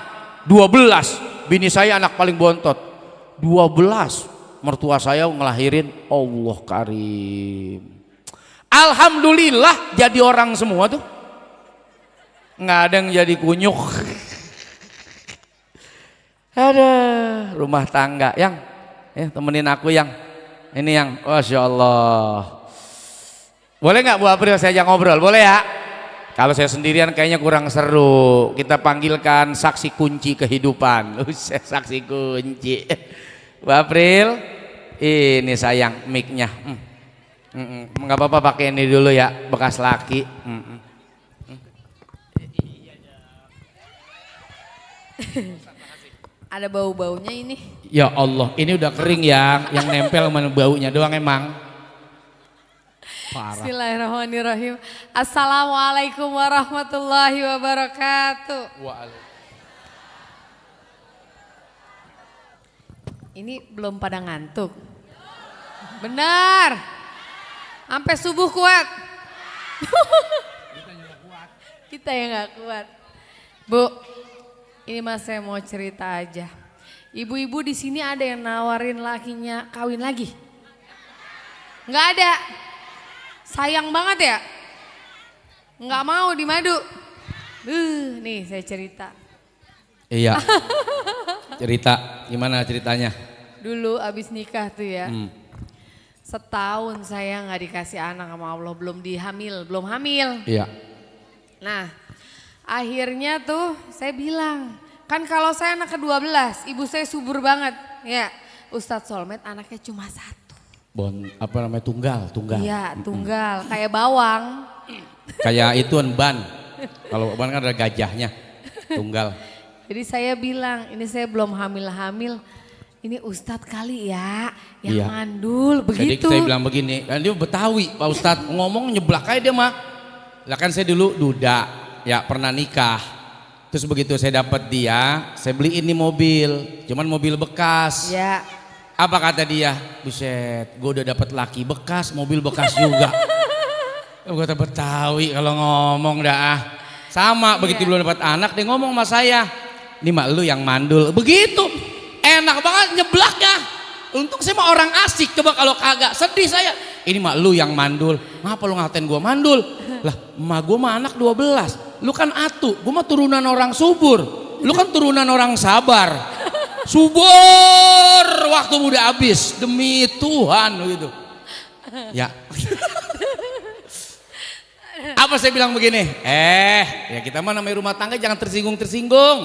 12. Bini saya anak paling bontot. 12. Mertua saya ngelahirin. Allah karim. Alhamdulillah jadi orang semua tuh. Nggak ada yang jadi kunyuk. Ada rumah tangga yang temenin aku yang ini yang Masya Allah. Boleh nggak Bu April saya ajak ngobrol? Boleh ya? Kalau saya sendirian kayaknya kurang seru. Kita panggilkan saksi kunci kehidupan. Saksi kunci. Bu April, ini sayang mic-nya. Nggak apa-apa pakai ini dulu ya, bekas laki. Ada bau-baunya ini. Ya Allah, ini udah kering yang nempel sama baunya doang emang. Parah. Bismillahirrahmanirrahim. Assalamualaikum warahmatullahi wabarakatuh. Ini belum pada ngantuk. Benar. Sampai subuh kuat. Kita yang gak kuat. Bu, ini mas saya mau cerita aja. Ibu-ibu di sini ada yang nawarin lakinya kawin lagi? Nggak ada. Sayang banget ya. Nggak mau di madu. Nih saya cerita. Iya. Cerita, gimana ceritanya? Dulu abis nikah tuh ya. Setahun saya nggak dikasih anak sama Allah, belum hamil. Iya. Nah, akhirnya tuh saya bilang, kan kalau saya anak ke-12, ibu saya subur banget. Ya, Ustadz Solmed anaknya cuma 1. Tunggal. Iya, tunggal, kayak bawang. Kayak itu ban. Kalau ban kan ada gajahnya. Tunggal. Jadi saya bilang, ini saya belum hamil-hamil. Ini Ustadz kali ya, yang mandul begitu. Jadi saya bilang begini, kan dia Betawi Pak Ustadz, ngomong nyeblak aja dia mah. Lah kan saya dulu duda, ya pernah nikah. Terus begitu saya dapat dia, saya beli ini mobil, cuman mobil bekas. Ya. Apa kata dia? Buset, gue udah dapat laki bekas, mobil bekas juga. Gue kata Betawi kalau ngomong dah. Sama begitu belum dapat anak, dia ngomong sama saya, ini mak lu yang mandul, begitu. Enak banget nyeblaknya. Untung saya mah orang asik, coba kalau kagak sedih saya. Ini mak lu yang mandul. Ngapa lu ngatain gua mandul? Lah emak gua mah anak 12. Lu kan atu, gua mah turunan orang subur. Lu kan turunan orang sabar. Subur waktu muda habis demi Tuhan gitu. Ya. Apa saya bilang begini? Ya kita mah namanya rumah tangga jangan tersinggung-tersinggung.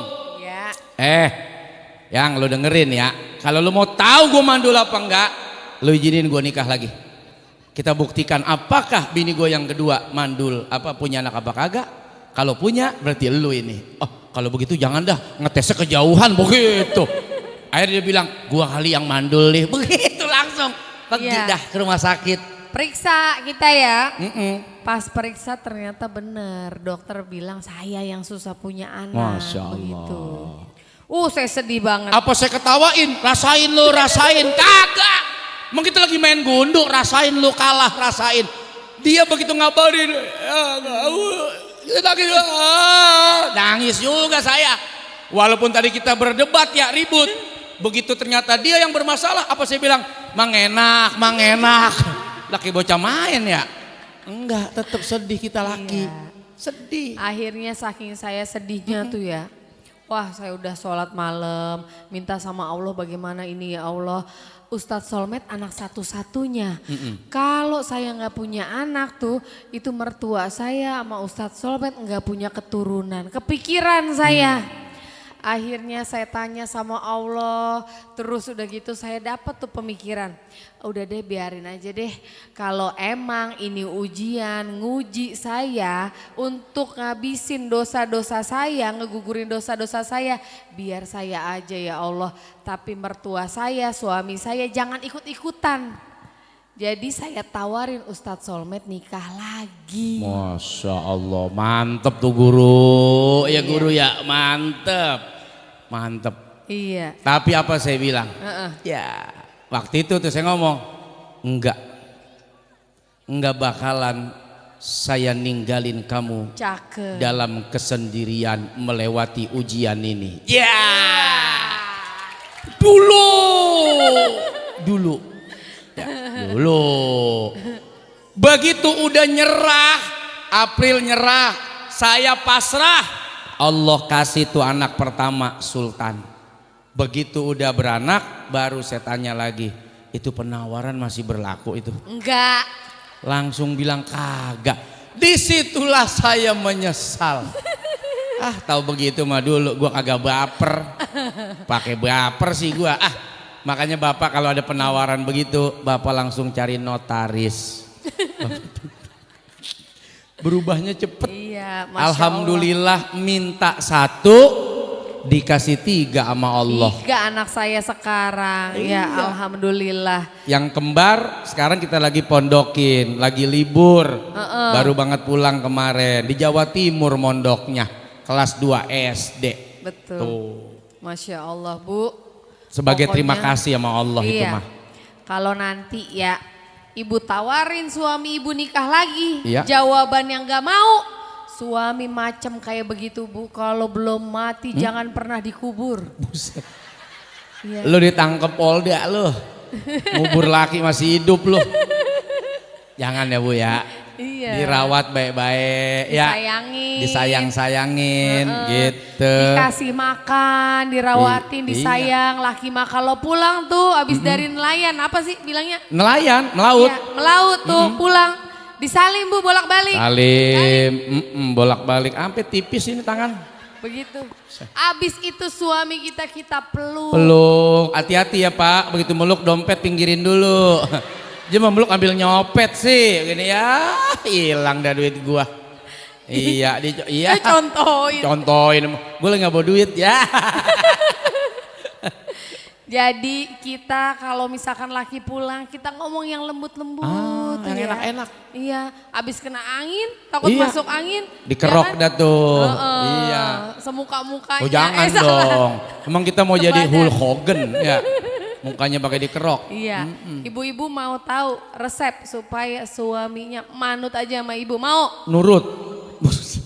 Ya. Yang lo dengerin ya, kalau lo mau tahu gue mandul apa enggak, lo izinin gue nikah lagi. Kita buktikan apakah bini gue yang kedua mandul apa punya anak apa kagak. Kalau punya berarti lo ini. Oh kalau begitu jangan dah ngetesnya kejauhan begitu. Akhirnya dia bilang gue kali yang mandul nih, begitu langsung pergi dah ke rumah sakit. Periksa kita ya. Pas periksa ternyata benar, dokter bilang saya yang susah punya anak. Masya Allah. Begitu. Saya sedih banget. Apa saya ketawain? Rasain lu, rasain. Kagak. Emang kita lagi main gundu, rasain lu kalah, rasain. Dia begitu ngabarin, nangis juga saya. Walaupun tadi kita berdebat ya, ribut. Begitu ternyata dia yang bermasalah, apa saya bilang? Mang enak. Laki bocah main ya? Enggak, tetap sedih kita laki. Iya. Sedih. Akhirnya saking saya sedihnya tuh ya. Wah saya udah sholat malam, minta sama Allah bagaimana ini ya Allah. Ustadz Solmed anak satu-satunya. Kalau saya nggak punya anak tuh, itu mertua saya sama Ustadz Solmed nggak punya keturunan. Kepikiran saya. Akhirnya saya tanya sama Allah, terus udah gitu saya dapat tuh pemikiran. Udah deh biarin aja deh, kalau emang ini ujian nguji saya untuk ngabisin dosa-dosa saya, ngegugurin dosa-dosa saya, biar saya aja ya Allah. Tapi mertua saya, suami saya jangan ikut-ikutan. Jadi saya tawarin Ustadz Solmed nikah lagi. Masya Allah, mantep tuh guru. Ya guru ya, mantep. Mantep. Iya. Tapi apa saya bilang? Ya, waktu itu tuh saya ngomong, enggak bakalan saya ninggalin kamu Cakep. dalam kesendirian melewati ujian ini. Ya, dulu. Begitu udah nyerah, April nyerah, saya pasrah. Allah kasih tuh anak pertama Sultan. Begitu udah beranak baru saya tanya lagi, itu penawaran masih berlaku itu? Enggak. Langsung bilang kagak. Disitulah saya menyesal. Tahu begitu mah dulu gua kagak baper. Pakai baper sih gua. Makanya Bapak kalau ada penawaran begitu, Bapak langsung cari notaris. Berubahnya cepet. Iya, Masya Alhamdulillah Allah. Minta 1 dikasih 3 sama Allah. 3 anak saya sekarang. Iya. Ya Alhamdulillah. Yang kembar sekarang kita lagi pondokin, lagi libur. Baru banget pulang kemarin di Jawa Timur mondoknya, kelas 2 SD. Betul. Tuh. Masya Allah Bu. Sebagai Pokoknya, terima kasih sama Allah iya, itu mah. Kalau nanti ya ibu tawarin suami ibu nikah lagi, iya, jawaban yang gak mau, suami macam kayak begitu Bu, kalau belum mati jangan pernah dikubur. Buset. Iya. Lu ditangkep Polda lu, ngubur laki masih hidup lu. Jangan ya Bu ya. Iya. Dirawat baik-baik ya. Disayangin. Disayang-sayangin gitu. Dikasih makan, dirawatin, disayang. Laki mah kalau pulang tuh abis dari nelayan, apa sih bilangnya? Nelayan, melaut. Ya, melaut tuh pulang. Disalim Bu bolak-balik. Salim, bolak-balik. Sampai tipis ini tangan. Begitu. Abis itu suami kita peluk. Peluk, hati-hati ya Pak. Begitu meluk dompet pinggirin dulu. Dia memeluk ambil nyopet sih, gini ya, hilang dah duit gua. Iya, iya. Contohin, gue lagi nggak bawa duit ya. Jadi kita kalau misalkan laki pulang, kita ngomong yang lembut-lembut, yang ya. enak-enak. Iya, abis kena angin, takut iya, masuk angin. dikerok dah tuh. Iya. Semuka-mukanya. Oh jangan dong, emang kita mau jadi Hulk Hogan ya. Mukanya pakai dikerok. Iya, ibu-ibu mau tahu resep supaya suaminya manut aja sama ibu, mau? Nurut.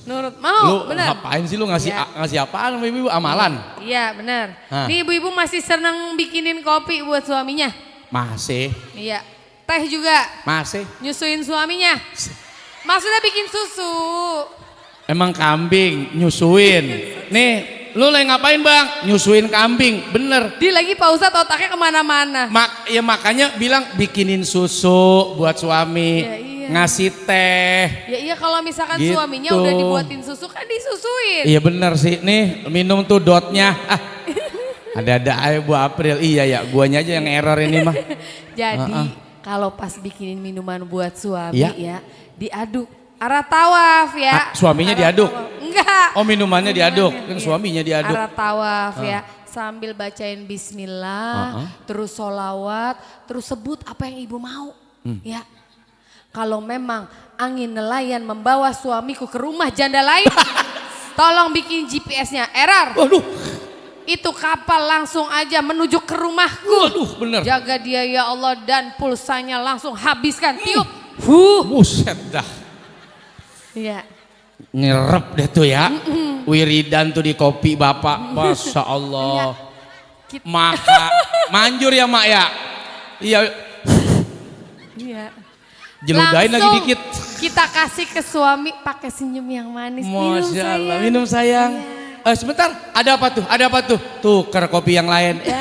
Nurut, mau, lu bener. Ngapain sih lu ngasih ya, ngasih apaan sama ibu? Amalan? Iya bener. Nih ibu-ibu masih seneng bikinin kopi buat suaminya? Masih. Iya, teh juga? Masih. Nyusuin suaminya? Maksudnya bikin susu? Emang kambing nyusuin. Nih lu lagi ngapain Bang? Nyusuin kambing, bener. Dia lagi Pak Ustadz otaknya kemana-mana. Ya makanya bilang bikinin susu buat suami, ya, iya, ngasih teh. Ya iya kalau misalkan gitu. Suaminya udah dibuatin susu kan disusuin. Iya bener sih, nih minum tuh dotnya. Ada-ada aja Bu April, iya ya guanya aja yang error ini mah. Jadi kalau pas bikinin minuman buat suami ya diaduk. Arah tawaf ya. Suaminya arah diaduk? Tawaf. Enggak. Oh minumannya diaduk, kan suaminya diaduk. Arah tawaf ya. Sambil bacain bismillah, terus sholawat, terus sebut apa yang ibu mau. Ya. Kalau memang angin nelayan membawa suamiku ke rumah janda lain, tolong bikin GPS-nya error. Waduh. Itu kapal langsung aja menuju ke rumahku. Waduh bener. Jaga dia ya Allah dan pulsanya langsung habiskan. Tiup. Buset dah. Iya. Nyerep deh tuh ya. Wiridan tuh di kopi Bapak. Masya Allah. Maka manjur ya Mak ya. Iya. Iya. Jeludain lagi dikit. Kita kasih ke suami pakai senyum yang manis. Masya Allah. Minum sayang. Sebentar, ada apa tuh? Ada apa tuh? Tuker kopi yang lain. Ya.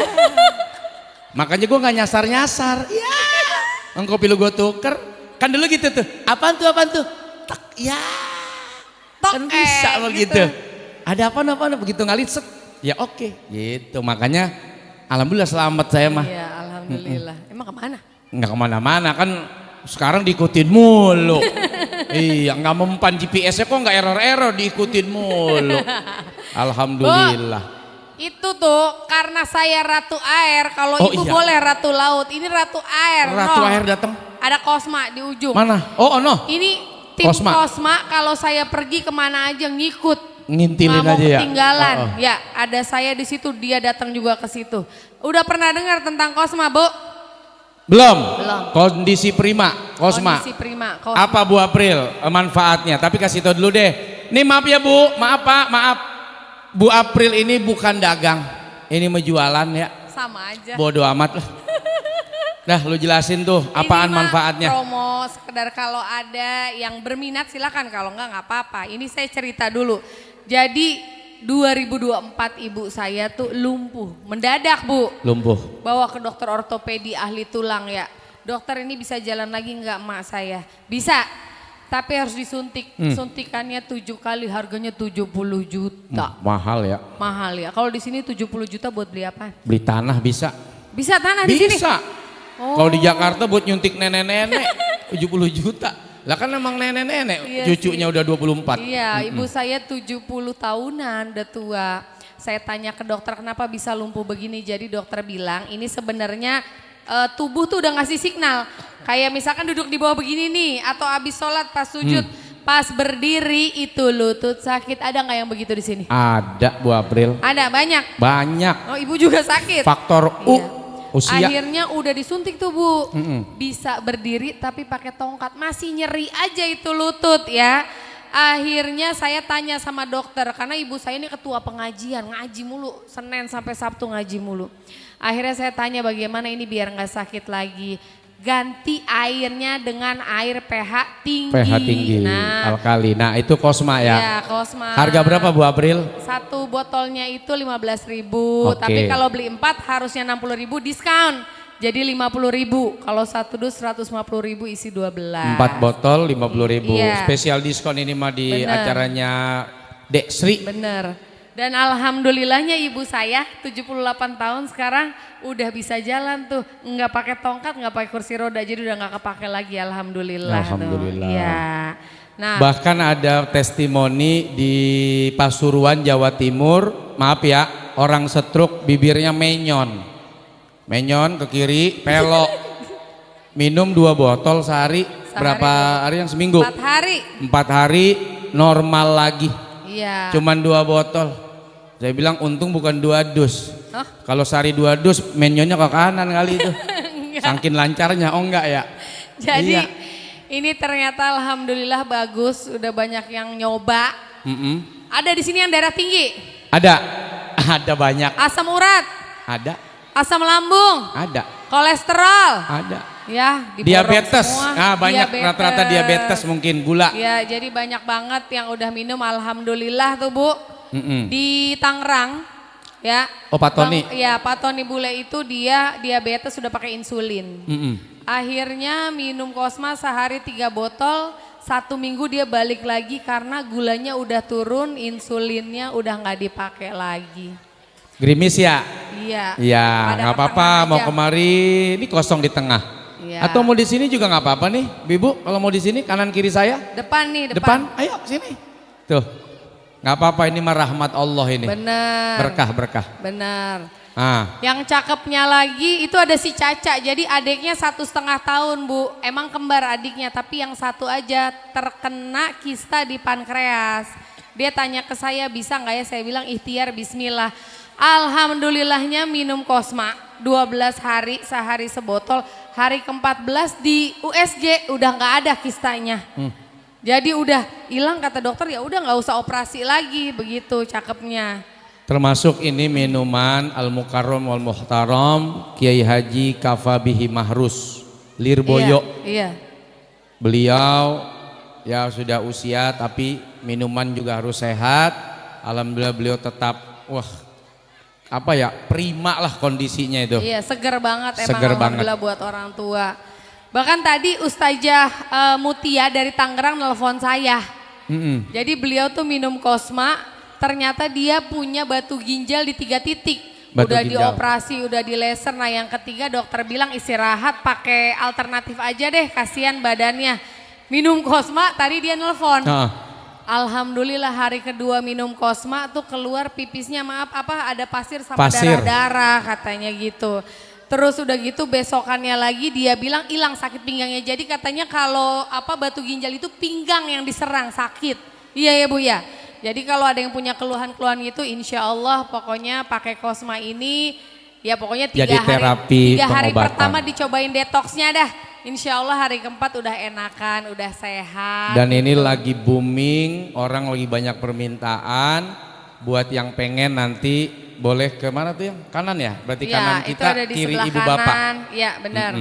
Makanya gue nggak nyasar-nyasar. Ya. Kopi lu gue tuker. Kan dulu gitu tuh. Apaan tuh? Apaan tuh? Tak. Ya. Kan bisa begitu. Gitu. Ada apa-apa begitu ngalit set. Ya oke. Gitu. Makanya alhamdulillah selamat saya mah. Iya, alhamdulillah. Emang kemana? Nggak kemana-mana kan sekarang diikutin mulu. Iya, nggak mempan GPS-nya kok nggak error-error, diikutin mulu. Alhamdulillah. Bu, itu tuh karena saya ratu air, kalau ibu iya. boleh ratu laut. Ini ratu air. Ratu air datang. Ada Kosma di ujung. Mana? Oh no. Ini tim Kosma kalau saya pergi kemana aja ngikut. Ngintilin nggak mau aja ya. ketinggalan. Ya, ada saya di situ, dia datang juga ke situ. Udah pernah dengar tentang Kosma, Bu? Belum. Kondisi prima, Kosma. Kondisi prima, Kosma. Apa Bu April manfaatnya? Tapi kasih tahu dulu deh. Nih maaf ya Bu, maaf Pak, maaf. Bu April ini bukan dagang, ini menjualan ya. Sama aja. Bodoh amat lah. Dah lu jelasin tuh apaan manfaatnya. Promo sekedar kalau ada yang berminat silakan, kalau enggak nggak apa-apa. Ini saya cerita dulu. Jadi 2024 ibu saya tuh lumpuh, mendadak Bu. Lumpuh. Bawa ke dokter ortopedi ahli tulang ya. Dokter ini bisa jalan lagi enggak emak saya? Bisa, tapi harus disuntik. Suntikannya 7 kali, harganya 70 juta. Mahal ya. Mahal ya. Kalau di sini 70 juta buat beli apa? Beli tanah bisa. Bisa tanah di sini? Bisa. Oh. Kalau di Jakarta buat nyuntik nenek-nenek 70 juta. Lah kan emang nenek-nenek, iya cucunya sih. Udah 24. Iya, ibu saya 70 tahunan, udah tua. Saya tanya ke dokter kenapa bisa lumpuh begini. Jadi dokter bilang ini sebenarnya tubuh tuh udah ngasih signal. Kayak misalkan duduk di bawah begini nih, atau abis sholat pas sujud, pas berdiri itu lutut sakit. Ada nggak yang begitu di sini? Ada Bu April. Ada banyak. Banyak. Oh ibu juga sakit. Faktor U. Iya. Usia. Akhirnya udah disuntik tuh Bu, bisa berdiri tapi pakai tongkat, masih nyeri aja itu lutut ya. Akhirnya saya tanya sama dokter, karena ibu saya ini ketua pengajian, ngaji mulu, Senin sampai Sabtu ngaji mulu. Akhirnya saya tanya bagaimana ini biar nggak sakit lagi. Ganti airnya dengan air pH tinggi. pH tinggi, alkali. Nah itu Kosma ya? Iya Kosma. Harga berapa Bu April? Satu botolnya itu 15.000, tapi Okay. kalau beli 4 harusnya 60.000 diskon. Jadi 50.000, kalau satu dus 150.000 isi 12. 4 botol 50.000. Iya. Spesial diskon ini mah di acaranya Dek Sri. Bener. Dan alhamdulillahnya ibu saya 78 tahun sekarang udah bisa jalan tuh, nggak pakai tongkat, nggak pakai kursi roda, jadi udah nggak kepake lagi, alhamdulillah. Alhamdulillah. Iya. Nah, bahkan ada testimoni di Pasuruan Jawa Timur, maaf ya, orang stroke bibirnya menyon ke kiri, pelok, minum 2 botol sehari, berapa hari yang seminggu? 4 hari. 4 hari normal lagi. Iya. Cuman 2 botol. Saya bilang untung bukan 2 dus. Oh? Kalau sehari 2 dus menyonnya ke kanan kali itu. Saking lancarnya, oh enggak ya? Jadi iya. Ini ternyata alhamdulillah bagus, udah banyak yang nyoba. Ada di sini yang darah tinggi? Ada banyak. Asam urat? Ada. Asam lambung? Ada. Kolesterol? Ada. Ya, Diabetes. semua. Banyak rata-rata diabetes, mungkin gula. Ya, jadi banyak banget yang udah minum, alhamdulillah tuh Bu. Di Tangerang ya. Oh Pak Tony. Ya Pak Tony bule itu dia diabetes sudah pakai insulin. Akhirnya minum Kosma sehari 3 botol, 1 minggu dia balik lagi karena gulanya udah turun, insulinnya udah nggak dipakai lagi. Gerimis ya? Iya. Iya, nggak apa-apa. Mau kemari, ini kosong di tengah. Ya. Atau mau di sini juga nggak apa-apa nih, Bibu. Kalau mau di sini kanan kiri saya. Depan nih, Depan. Ayo sini. Tuh, nggak apa-apa, ini mah rahmat Allah ini. Bener. Berkah. Bener. Ah. Yang cakepnya lagi itu ada si Caca. Jadi adiknya 1,5 tahun Bu. Emang kembar adiknya, tapi yang satu aja terkena kista di pankreas. Dia tanya ke saya bisa nggak ya? Saya bilang ikhtiar bismillah. Alhamdulillahnya minum Kosma 12 hari, sehari sebotol. Hari ke-14 di USG udah nggak ada kistanya. Jadi udah hilang kata dokter, ya udah nggak usah operasi lagi, begitu cakepnya. Termasuk ini minuman Al-Mukarram wal Muhtaram Kiai Haji Kafabihi Mahrus Lirboyo. Iya. Beliau ya sudah usia tapi minuman juga harus sehat. Alhamdulillah beliau tetap apa ya, prima lah kondisinya itu. Iya, seger banget emang, Seger alhamdulillah buat orang tua. Bahkan tadi Ustazah Mutia dari Tangerang nelpon saya. Jadi beliau tuh minum Kosma, ternyata dia punya batu ginjal di 3 titik. Udah dioperasi, udah di laser. Nah yang ketiga dokter bilang istirahat, pakai alternatif aja deh, kasihan badannya. Minum Kosma, tadi dia nelpon. Alhamdulillah hari kedua minum Kosma tuh keluar pipisnya ada pasir sama darah-darah katanya gitu. Terus udah gitu besokannya lagi dia bilang hilang sakit pinggangnya. Jadi katanya kalau batu ginjal itu pinggang yang diserang sakit. Iya ya Bu ya. Jadi kalau ada yang punya keluhan-keluhan gitu insya Allah pokoknya pakai Kosma ini ya pokoknya 3 hari pertama dicobain detoksnya dah. Insya Allah hari keempat udah enakan, udah sehat. Dan ini lagi booming, orang lagi banyak permintaan. Buat yang pengen nanti boleh ke mana tuh yang kanan ya? Berarti ya, kanan kita, kiri ibu bapak. Iya benar.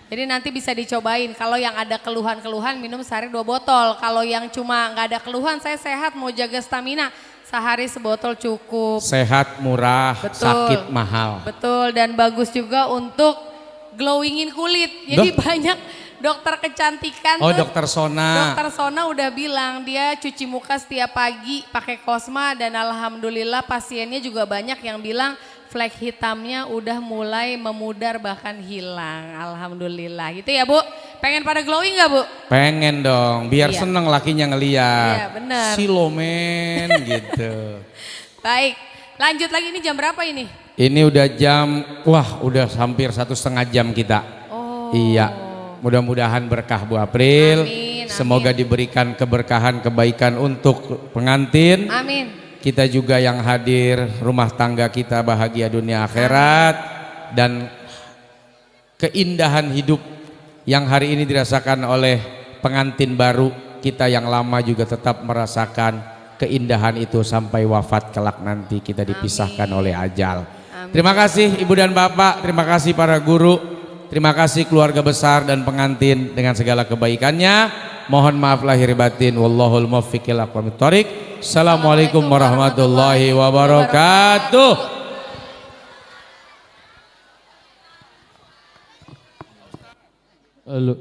Jadi nanti bisa dicobain. Kalau yang ada keluhan-keluhan minum sehari 2 botol. Kalau yang cuma nggak ada keluhan, saya sehat mau jaga stamina. Sehari sebotol cukup. Sehat, murah, sakit, mahal. Betul, dan bagus juga untuk glowingin kulit. Jadi banyak dokter kecantikan Dokter Sona. Dokter Sona udah bilang dia cuci muka setiap pagi pakai Kosma dan alhamdulillah pasiennya juga banyak yang bilang flek hitamnya udah mulai memudar bahkan hilang. Alhamdulillah. Gitu ya Bu. Pengen pada glowing gak Bu? Pengen dong, biar seneng lakinya ngeliat. Iya benar. Silomen gitu. Baik, lanjut lagi, ini jam berapa ini? Ini udah jam, udah hampir 1,5 jam kita. Iya, mudah-mudahan berkah Bu April. Amin, Semoga diberikan keberkahan, kebaikan untuk pengantin. Amin. Kita juga yang hadir, rumah tangga kita bahagia dunia akhirat. Dan keindahan hidup yang hari ini dirasakan oleh pengantin baru, kita yang lama juga tetap merasakan keindahan itu sampai wafat kelak nanti kita dipisahkan oleh ajal. Terima kasih Ibu dan Bapak, terima kasih para guru, terima kasih keluarga besar dan pengantin dengan segala kebaikannya. Mohon maaf lahir batin. Wallahul muwaffiq ila aqwamit thoriq. Assalamualaikum warahmatullahi wabarakatuh. Halo.